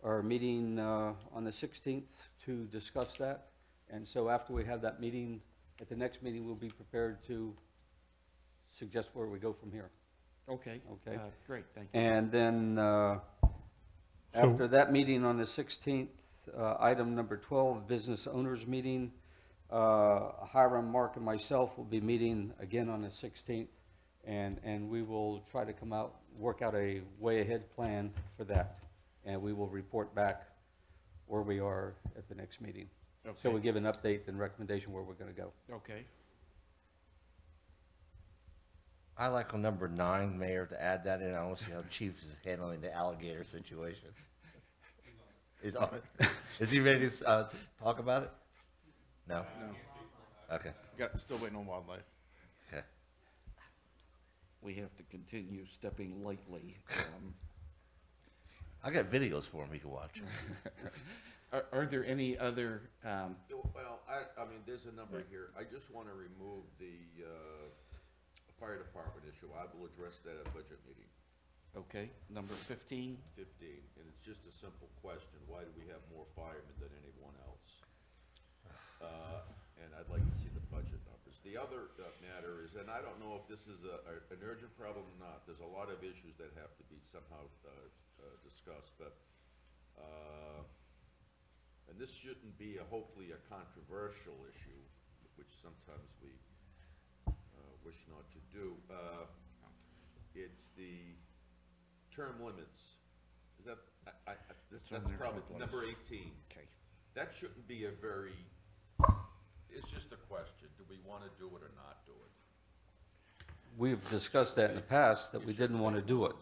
G: are meeting on the 16th to discuss that. And so after we have that meeting, at the next meeting, we'll be prepared to suggest where we go from here.
A: okay.
G: Okay.
A: Great, thank you.
G: And then, after that meeting on the 16th, item number 12, business owners meeting, Hiram, Mark, and myself will be meeting again on the 16th, and we will try to come out, work out a way-ahead plan for that, and we will report back where we are at the next meeting. So
A: Okay.
G: we give an update and recommendation where we're going to go.
A: Okay,
C: I like on number 9, Mayor, to add that in. I want to see how Chief is handling the alligator situation. Is on it. Is he ready to talk about it? No?
H: No.
C: Okay,
H: Still waiting on wildlife.
C: okay.
A: we have to continue stepping lightly.
C: I got videos for him he can watch.
A: Are there any other,
F: Well, I mean, there's a number here. I just want to remove the fire department issue. I will address that at budget meeting
A: okay, number 15?
F: 15, and it's just a simple question. Why do we have more firemen than anyone else? And I'd like to see the budget numbers. The other matter is, and I don't know if this is an urgent problem or not, there's a lot of issues that have to be somehow discussed, but, and this shouldn't be hopefully a controversial issue, which sometimes we wish not to do. It's the term limits. Is that, that's
A: on there
F: probably
A: someplace.
F: number 18.
A: Okay.
F: That shouldn't be a very, it's just a question, do we want to do it or not do it?
G: We've discussed that in the past, that we didn't want to do it.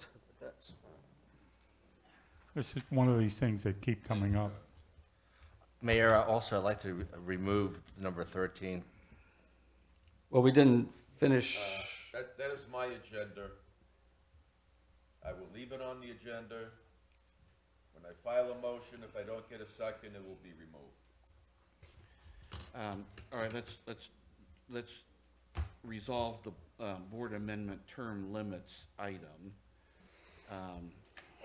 D: This is one of these things that keep coming up.
C: Mayor, also, I'd like to remove number 13.
G: Well, we didn't finish,
F: That is my agenda. I will leave it on the agenda. When I file a motion, if I don't get a second, it will be removed.
A: All right, let's resolve the board amendment term limits item.
F: I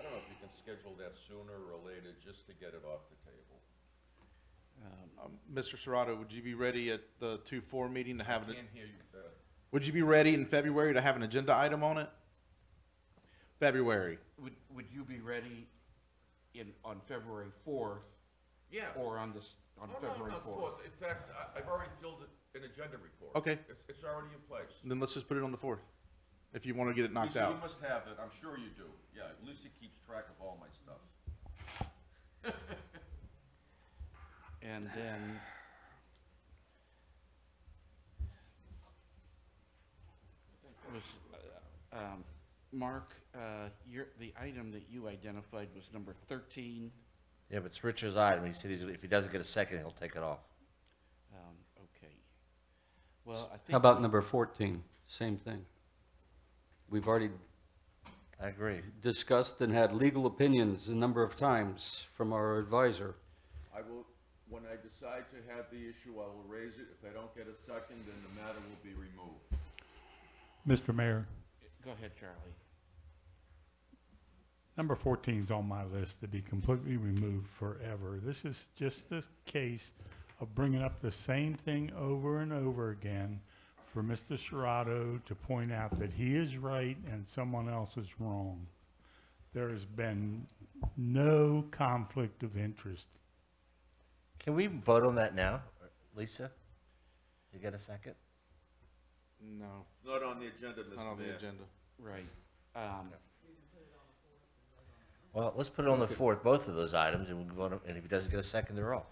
F: don't know if you can schedule that sooner or later, just to get it off the table.
H: Mr. Serrato, would you be ready at the 2-4 meeting to
F: I
H: have
F: can't
H: an,
F: hear you,
H: would you be ready in February to have an agenda item on it? February.
A: Would you be ready on February 4th
F: Yeah.
A: or on February 4th?
F: In fact, I've already filled an agenda report.
H: Okay.
F: It's already in place.
H: Then let's just put it on the 4th, if you want to get it knocked
F: Lisa,
H: out.
F: you must have it, I'm sure you do. Yeah, Lisa keeps track of all my stuff.
A: And then was, Mark, the item that you identified was number 13.
C: Yeah, but it's Richard's item. He said if he doesn't get a second, he'll take it off.
A: Okay. Well, I think.
G: how about number 14? Same thing. We've already
C: I agree.
G: discussed and had legal opinions a number of times from our advisor.
F: I will, when I decide to have the issue, I will raise it. If I don't get a second, then the matter will be removed.
D: Mr. Mayor,
A: Go ahead, Charlie.
D: number 14 is on my list to be completely removed forever. This is just this case of bringing up the same thing over and over again for Mr. Serrato to point out that he is right and someone else is wrong. There has been no conflict of interest.
C: Can we vote on that now? Lisa? You get a second?
H: No,
F: Not on the agenda,
H: it's not on
F: Mr.
H: the
F: Mayor.
H: agenda.
A: Right.
C: Well, let's put it on the 4th, both of those items, and we can vote on, and if he doesn't get a second, they're off.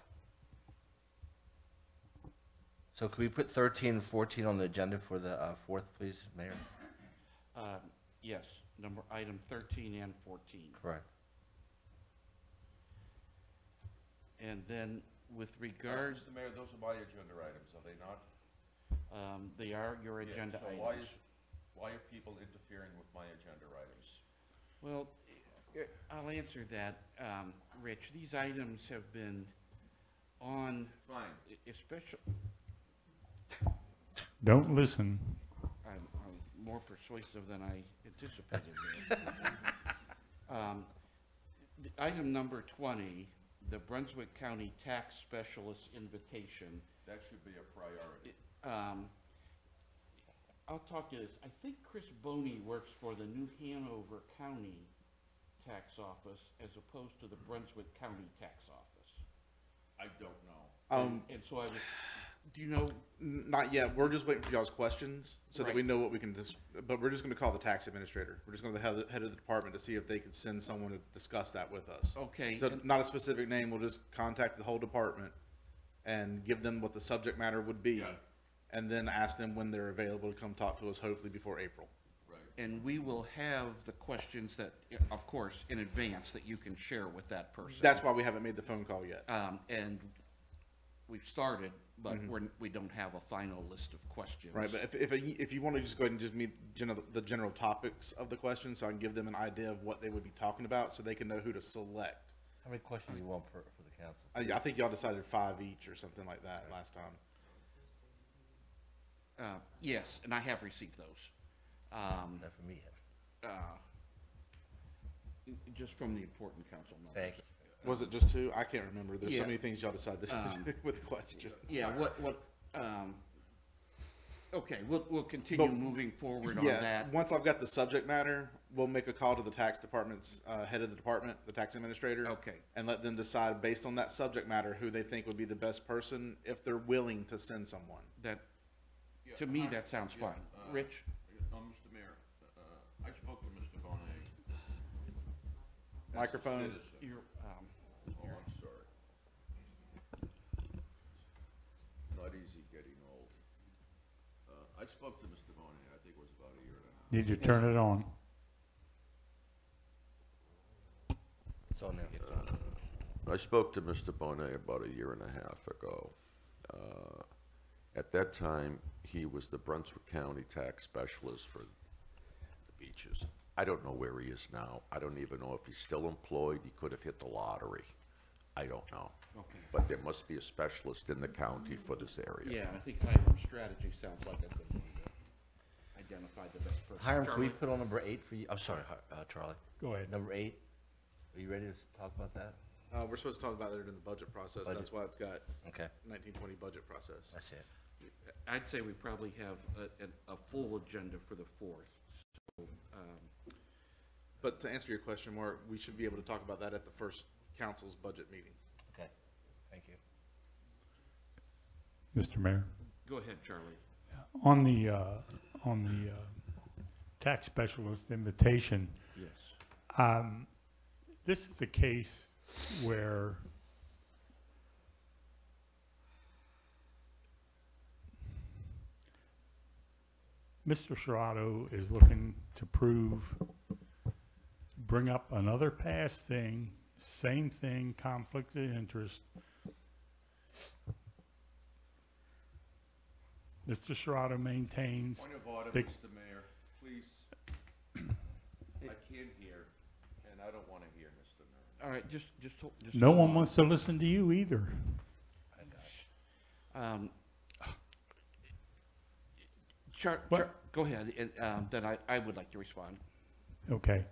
C: So can we put 13 and 14 on the agenda for the 4th, please, Mayor?
A: Yes, item 13 and 14.
C: Correct.
A: And then with regards,
F: Mr. Mayor, those are my agenda items, are they not?
A: they are your
F: Yeah,
A: agenda
F: so
A: items.
F: why are people interfering with my agenda items?
A: Well, I'll answer that, Rich. These items have been on,
F: Fine.
A: especially,
D: Don't listen.
A: I'm more persuasive than I anticipated there. Item number 20, the Brunswick County Tax Specialist Invitation.
F: That should be a priority.
A: I'll talk to this. I think Chris Boney works for the New Hanover County Tax Office as opposed to the Brunswick County Tax Office.
F: I don't know.
A: And so I was, do you know,
H: Not yet. We're just waiting for y'all's questions so that
A: Right.
H: we know what we can but we're just going to call the tax administrator. We're just going to the head of the department to see if they could send someone to discuss that with us.
A: okay,
H: So
A: and-
H: not a specific name. We'll just contact the whole department and give them what the subject matter would be,
F: Yeah.
H: and then ask them when they're available to come talk to us, hopefully before April.
F: Right.
A: and we will have the questions that, of course, in advance that you can share with that person.
H: That's why we haven't made the phone call yet.
A: And we've started, but we don't have a final list of questions.
H: Right, but if you want to just go ahead and just meet the general topics of the questions, so I can give them an idea of what they would be talking about, so they can know who to select.
C: How many questions do you want for the council?
H: I think y'all decided 5 each or something like that last time.
A: Yes, and I have received those.
C: Not for me yet.
A: Just from the important council members.
C: Thank you.
H: Was it just 2? I can't remember. There's so
A: Yeah.
H: many things y'all decided to do with the questions.
A: Yeah, okay, we'll continue
H: But-
A: moving forward on
H: Yeah,
A: that.
H: once I've got the subject matter, we'll make a call to the tax department's head of the department, the tax administrator.
A: Okay.
H: And let them decide based on that subject matter who they think would be the best person if they're willing to send someone.
A: That, to me, that sounds fine. Rich?
F: Mr. Mayor, I spoke to Mr. Bonet. As a
H: Microphone.
F: citizen.
A: You're,
F: Oh, I'm sorry. Not easy getting old. I spoke to Mr. Bonet, I think it was about a year and a half.
D: Need you turn it on?
C: It's on there.
F: I spoke to Mr. Bonet about a year and a half ago. At that time, he was the Brunswick County tax specialist for the beaches. I don't know where he is now. I don't even know if he's still employed. He could have hit the lottery. I don't know.
A: Okay.
F: But there must be a specialist in the county for this area.
A: Yeah, I think Hiram Strategy sounds like a good one to identify the best person.
C: Hiram, can we
A: Charlie?
C: put on number 8 for you? I'm sorry, Charlie.
D: Go ahead.
C: Number 8, are you ready to talk about that?
H: We're supposed to talk about that in the budget process.
C: Budget.
H: That's why it's got
C: Okay,
H: 1920 budget process.
C: that's it.
A: I'd say we probably have a full agenda for the 4th. So,
H: But to answer your question, Mark, we should be able to talk about that at the first council's budget meeting.
C: Okay, thank you.
D: Mr. Mayor,
A: go ahead, Charlie.
D: on the tax specialist invitation,
A: Yes.
D: this is a case where Mr. Serrato is looking to bring up another past thing, same thing, conflict of interest. Mr. Serrato maintains
B: Point of order,
D: the-
B: Mr. Mayor, please. I can't hear, and I don't want to hear, Mr. Mayor.
A: All right, just
D: no
A: hold
D: one
A: on.
D: wants to listen to you either. What?
A: Go ahead, and then I would like to respond.
D: Okay.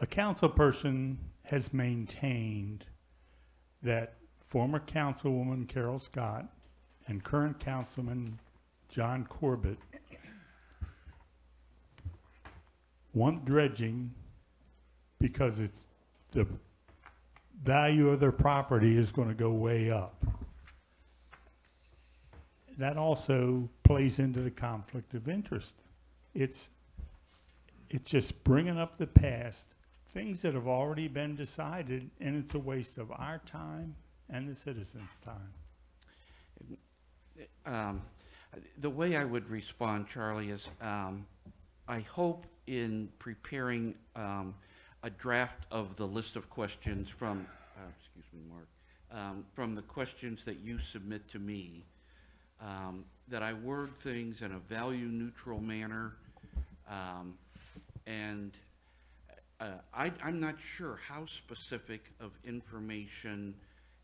D: A council person has maintained that former councilwoman Carol Scott and current councilman John Corbett want dredging because it's the value of their property is going to go way up. That also plays into the conflict of interest. It's just bringing up the past, things that have already been decided, and it's a waste of our time and the citizens' time.
A: The way I would respond, Charlie, is I hope in preparing a draft of the list of questions from, excuse me, Mark, from the questions that you submit to me, that I word things in a value-neutral manner, and I'm not sure how specific of information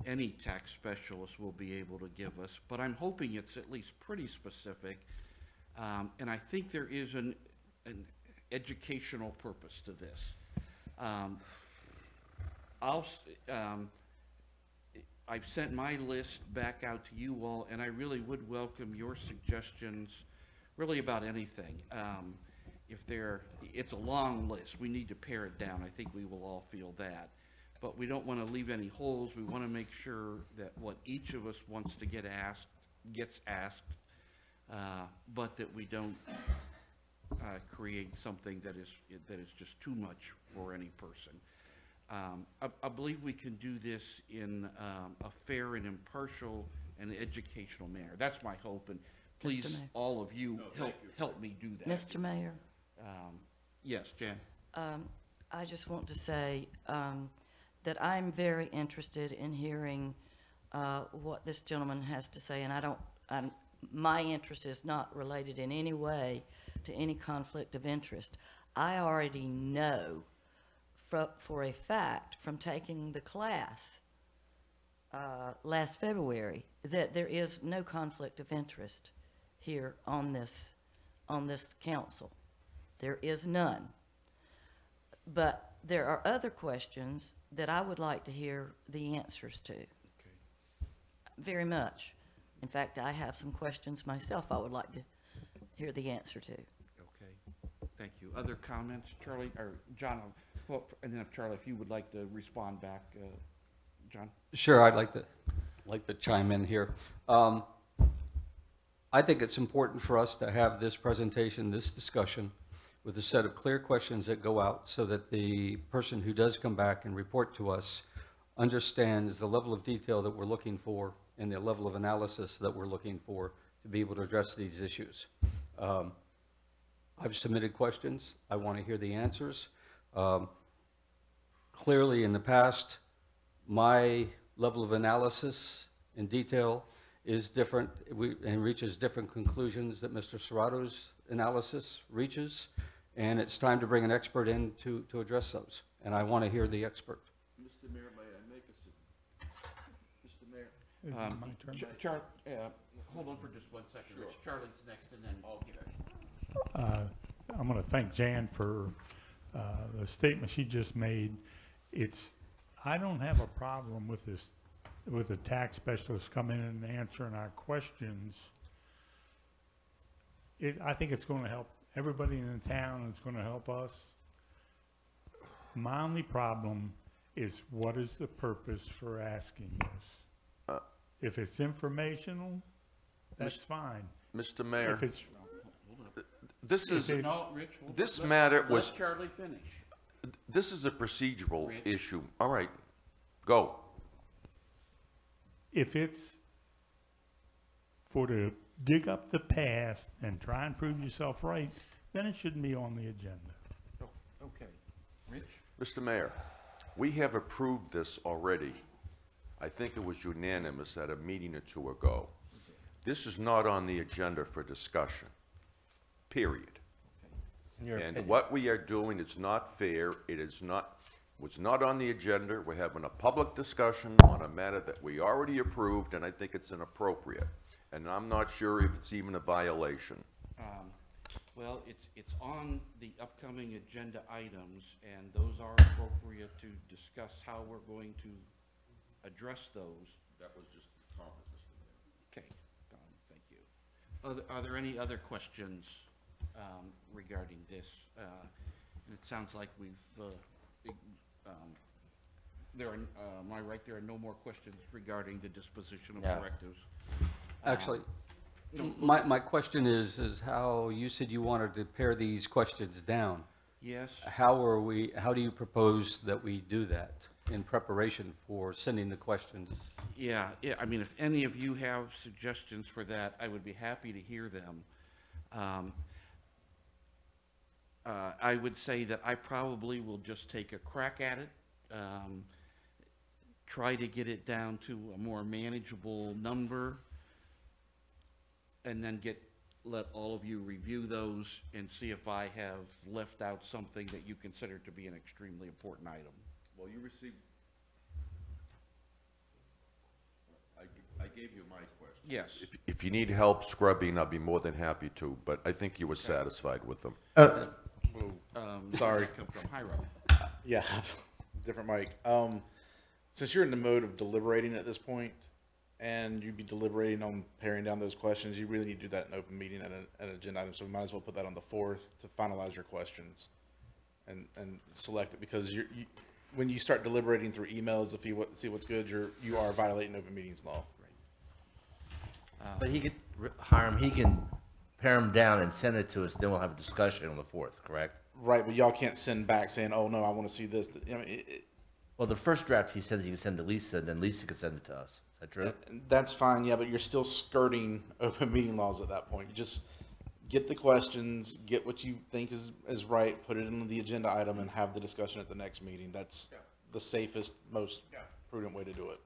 A: any tax specialist will be able to give us, but I'm hoping it's at least pretty specific, and I think there is an educational purpose to this. I've sent my list back out to you all, and I really would welcome your suggestions, really about anything. It's a long list. We need to pare it down. I think we will all feel that. But we don't want to leave any holes. We want to make sure that what each of us wants to get asked, gets asked, but that we don't create something that is just too much for any person. I believe we can do this in a fair and impartial and educational manner. That's my hope, and please,
E: Mayor.
A: all of you, help me do that.
E: Mr. Mayor,
A: Yes, Jan?
E: I just want to say that I'm very interested in hearing what this gentleman has to say, and my interest is not related in any way to any conflict of interest. I already know for a fact from taking the class last February that there is no conflict of interest here on this council. There is none. But there are other questions that I would like to hear the answers to. Very much. In fact, I have some questions myself I would like to hear the answer to.
A: Okay, thank you. Other comments, Charlie, or John? Well, and then if Charlie, if you would like to respond back, John?
G: Sure, I'd like to chime in here. I think it's important for us to have this presentation, this discussion, with a set of clear questions that go out so that the person who does come back and report to us understands the level of detail that we're looking for and the level of analysis that we're looking for to be able to address these issues. I've submitted questions. I want to hear the answers. Clearly, in the past, my level of analysis in detail is different and reaches different conclusions that Mr. Serrato's analysis reaches, and it's time to bring an expert in to address those. And I want to hear the expert.
B: Mr. Mayor, may I make a Mr. Mayor?
D: Is it my turn?
A: Hold on for just 1 second. Rich. Charlie's next, and then I'll get it.
D: I'm going to thank Jan for the statement she just made. I don't have a problem with this, with the tax specialists coming in and answering our questions. I think it's going to help everybody in the town, and it's going to help us. My only problem is, what is the purpose for asking this? If it's informational, that's fine.
F: Mr. Mayor,
D: If it's,
F: this is,
D: if
A: No, Rich, hold on.
F: this
A: Let-
F: matter was,
A: Let Charlie finish.
F: this is a procedural
A: Rich.
F: issue. All right, go.
D: if it's for to dig up the past and try and prove yourself right, then it shouldn't be on the agenda.
A: Oh, okay. Rich?
F: Mr. Mayor, we have approved this already. I think it was unanimous at a meeting or two ago. This is not on the agenda for discussion, period.
C: In your
F: And
C: opinion.
F: what we are doing is not fair. It is not, was not on the agenda. We're having a public discussion on a matter that we already approved, and I think it's inappropriate. And I'm not sure if it's even a violation.
A: Well, it's on the upcoming agenda items, and those are appropriate to discuss how we're going to address those.
F: That was just a comment, Mr. Mayor.
A: Okay, thank you. Are there any other questions regarding this? And it sounds like we've, there are, am I right, there are no more questions regarding the disposition of
C: No.
A: directives?
G: Actually, my question is how you said you wanted to pare these questions down.
A: Yes?
G: How do you propose that we do that in preparation for sending the questions?
A: Yeah, I mean, if any of you have suggestions for that, I would be happy to hear them. I would say that I probably will just take a crack at it, try to get it down to a more manageable number, and then let all of you review those and see if I have left out something that you consider to be an extremely important item.
F: Well, you received, I gave you my question.
A: Yes.
F: If you need help scrubbing, I'll be more than happy to, but I think you were satisfied with them.
H: Sorry.
A: Come from Hiram.
H: Yeah, different mic. Since you're in the mode of deliberating at this point, and you'd be deliberating on paring down those questions, you really need to do that in open meeting at an agenda item, so we might as well put that on the 4th to finalize your questions and select it, because when you start deliberating through emails, if you see what's good, you are violating open meetings law.
C: But he could hire him, he can pare him down and send it to us, then we'll have a discussion on the 4th, correct?
H: Right, but y'all can't send back saying, oh, no, I want to see this. I mean,
C: Well, the first draft he says he can send to Lisa, and then Lisa can send it to us. Is that true?
H: That's fine, yeah, but you're still skirting open meeting laws at that point. You just get the questions, get what you think is right, put it in the agenda item, and have the discussion at the next meeting. That's the safest, most prudent way to do it.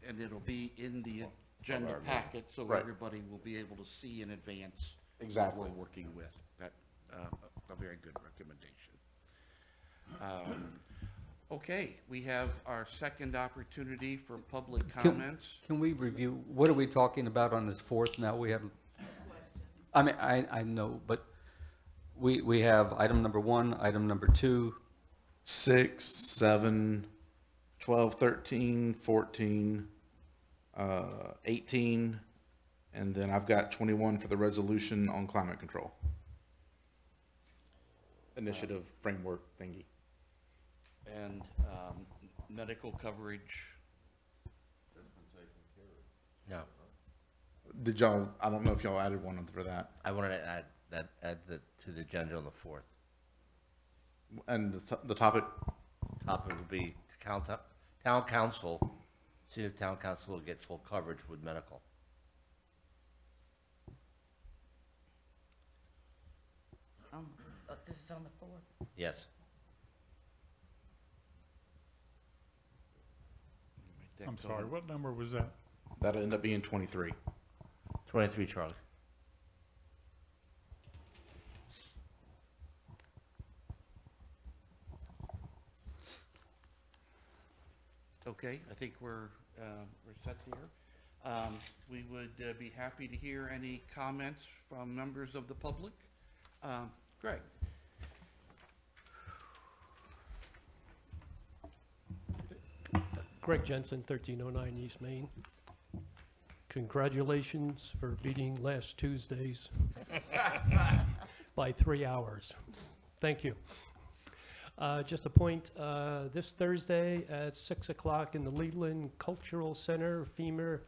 A: And it'll be in the agenda packet, so
H: Right.
A: everybody will be able to see in advance
H: Exactly.
A: what we're working with. That, a very good recommendation. Okay, we have our second opportunity for public comments.
G: Can we review, what are we talking about on this 4th now? We have, I mean, I know, but we have item number 1, item number 2.
H: 6, 7, 12, 13, 14, 18, and then I've got 21 for the resolution on climate control. Initiative framework thingy.
A: And medical coverage.
C: No.
H: Did y'all, I don't know if y'all added one for that.
C: I wanted to add to the agenda on the 4th.
H: And the topic,
C: Topic would be town council, see if town council will get full coverage with medical.
E: This is on the 4th.
C: Yes.
A: that
D: I'm sorry,
A: code.
D: what number was that?
H: That'll end up being 23.
C: 23, Charlie.
A: Okay, I think we're set there. We would be happy to hear any comments from members of the public. Greg?
K: Greg Jensen, 1309 East Main. Congratulations for beating last Tuesday's by 3 hours. Thank you. Just a point, this Thursday at 6 o'clock in the Leland Cultural Center, FEMA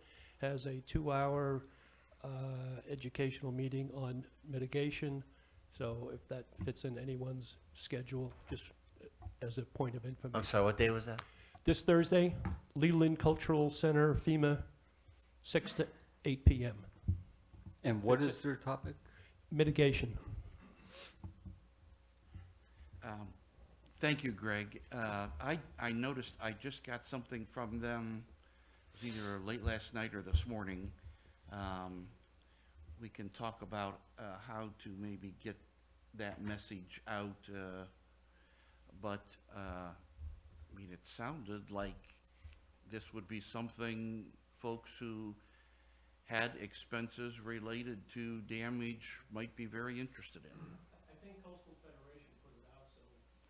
K: has a 2-hour educational meeting on mitigation. So if that fits in anyone's schedule, just as a point of information.
C: I'm sorry, what day was that?
K: This Thursday, Leland Cultural Center, FEMA, 6 to 8 p.m.
G: And what is their topic?
K: Mitigation.
A: Thank you, Greg. I noticed I just got something from them, it was either late last night or this morning. We can talk about how to maybe get that message out, but I mean, it sounded like this would be something folks who had expenses related to damage might be very interested in.
K: I think Coastal Federation put it out, so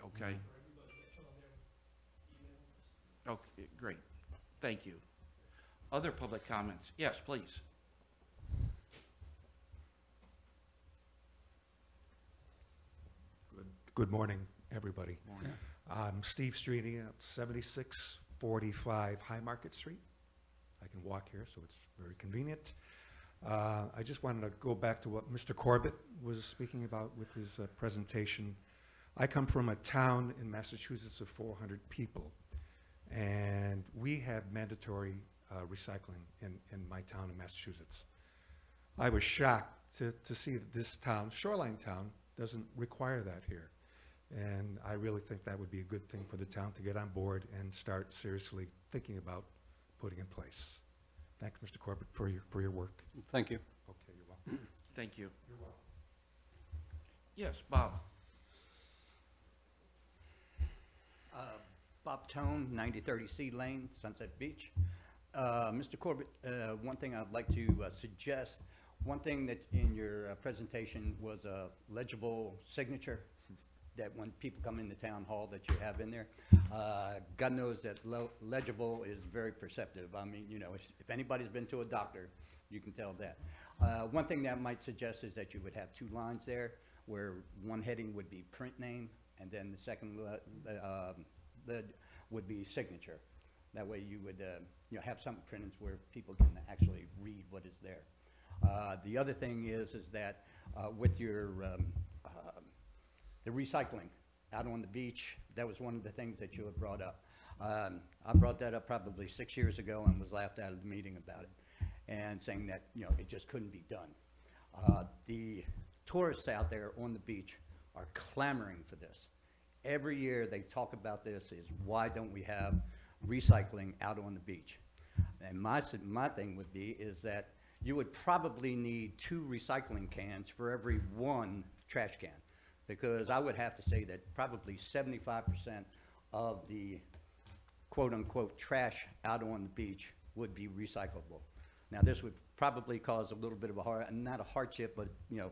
A: Okay,
K: for everybody that's on their email list.
A: okay, great. Thank you. Other public comments? Yes, please.
L: Good morning, everybody.
A: Morning.
L: I'm Steve Streeny at 7645 High Market Street. I can walk here, so it's very convenient. I just wanted to go back to what Mr. Corbett was speaking about with his presentation. I come from a town in Massachusetts of 400 people, and we have mandatory recycling in my town in Massachusetts. I was shocked to see that this town, shoreline town, doesn't require that here. And I really think that would be a good thing for the town to get on board and start seriously thinking about putting in place. Thank you, Mr. Corbett, for your work.
G: Thank you.
L: Okay, you're welcome.
A: Thank you.
L: You're welcome.
A: Yes, Bob.
M: Bob Tone, 9030 Sea Lane, Sunset Beach. Mr. Corbett, one thing I'd like to suggest, one thing that in your presentation was a legible signature that when people come into town hall that you have in there. God knows that legible is very perceptive. I mean, you know, if anybody's been to a doctor, you can tell that. One thing that I might suggest is that you would have 2 lines there, where one heading would be print name, and then the second would be signature. That way you would you know, have something printed where people can actually read what is there. The other thing is that with your the recycling out on the beach, that was one of the things that you had brought up. I brought that up probably 6 years ago and was laughed out of the meeting about it, and saying that, you know, it just couldn't be done. The tourists out there on the beach are clamoring for this. Every year they talk about this, is why don't we have recycling out on the beach? And my thing would be is that you would probably need 2 recycling cans for every 1 trash can, because I would have to say that probably 75% of the quote-unquote trash out on the beach would be recyclable. Now, this would probably cause a little bit of a not a hardship, but, you know,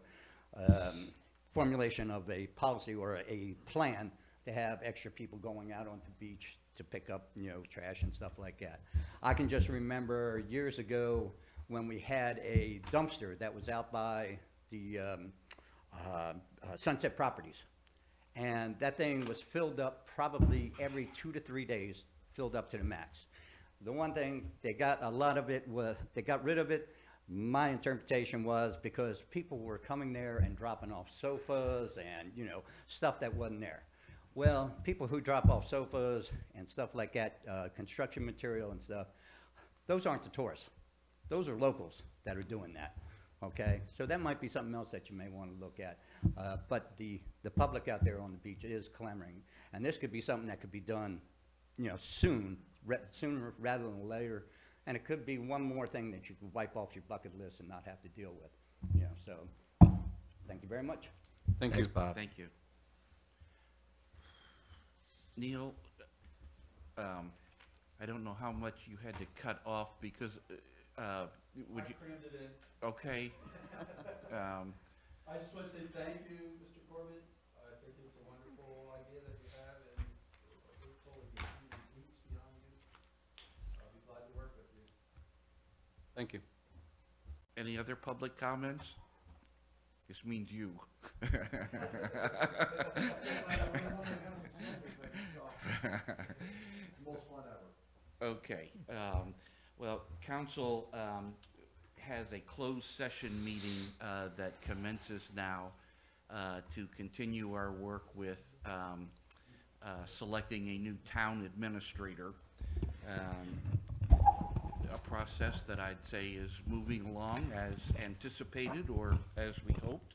M: formulation of a policy or a plan to have extra people going out onto the beach to pick up, you know, trash and stuff like that. I can just remember years ago when we had a dumpster that was out by the Sunset Properties, and that thing was filled up probably every 2 to 3 days, filled up to the max. The one thing, they got a lot of it, they got rid of it. My interpretation was because people were coming there and dropping off sofas and, you know, stuff that wasn't there. Well, people who drop off sofas and stuff like that, construction material and stuff, those aren't the tourists. Those are locals that are doing that, okay? So that might be something else that you may want to look at. But the public out there on the beach is clamoring, and this could be something that could be done you know, sooner rather than later. And it could be one more thing that you could wipe off your bucket list and not have to deal with, you know, so, thank you very much.
G: Thank you.
C: Thanks, Bob.
A: Thank you. Neil, I don't know how much you had to cut off because, would you?
I: crammed it in.
A: Okay.
I: I just want to say thank you, Mr. Corbett. I think it's a wonderful idea that you have, and hopefully you continue roots beyond you. I'll be glad to work with you.
G: Thank you.
A: Any other public comments? This means you.
B: Most fun ever.
A: Okay, well, council has a closed session meeting that commences now to continue our work with selecting a new town administrator. A process that I'd say is moving along as anticipated or as we hoped.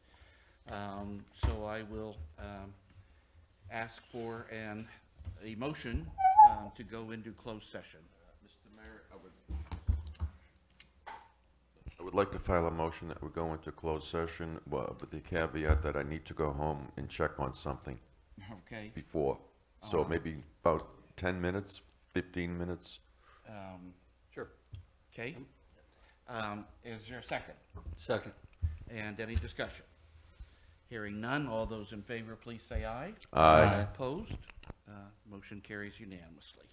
A: So I will ask for a motion to go into closed session.
F: Mr. Mayor, I would like to file a motion that we go into closed session, with the caveat that I need to go home and check on something
A: Okay.
F: before. So maybe about 10 minutes, 15 minutes.
G: Sure.
A: Okay. Is there a second?
G: Second.
A: And any discussion? Hearing none, all those in favor, please say aye.
F: Aye.
A: Opposed? Motion carries unanimously.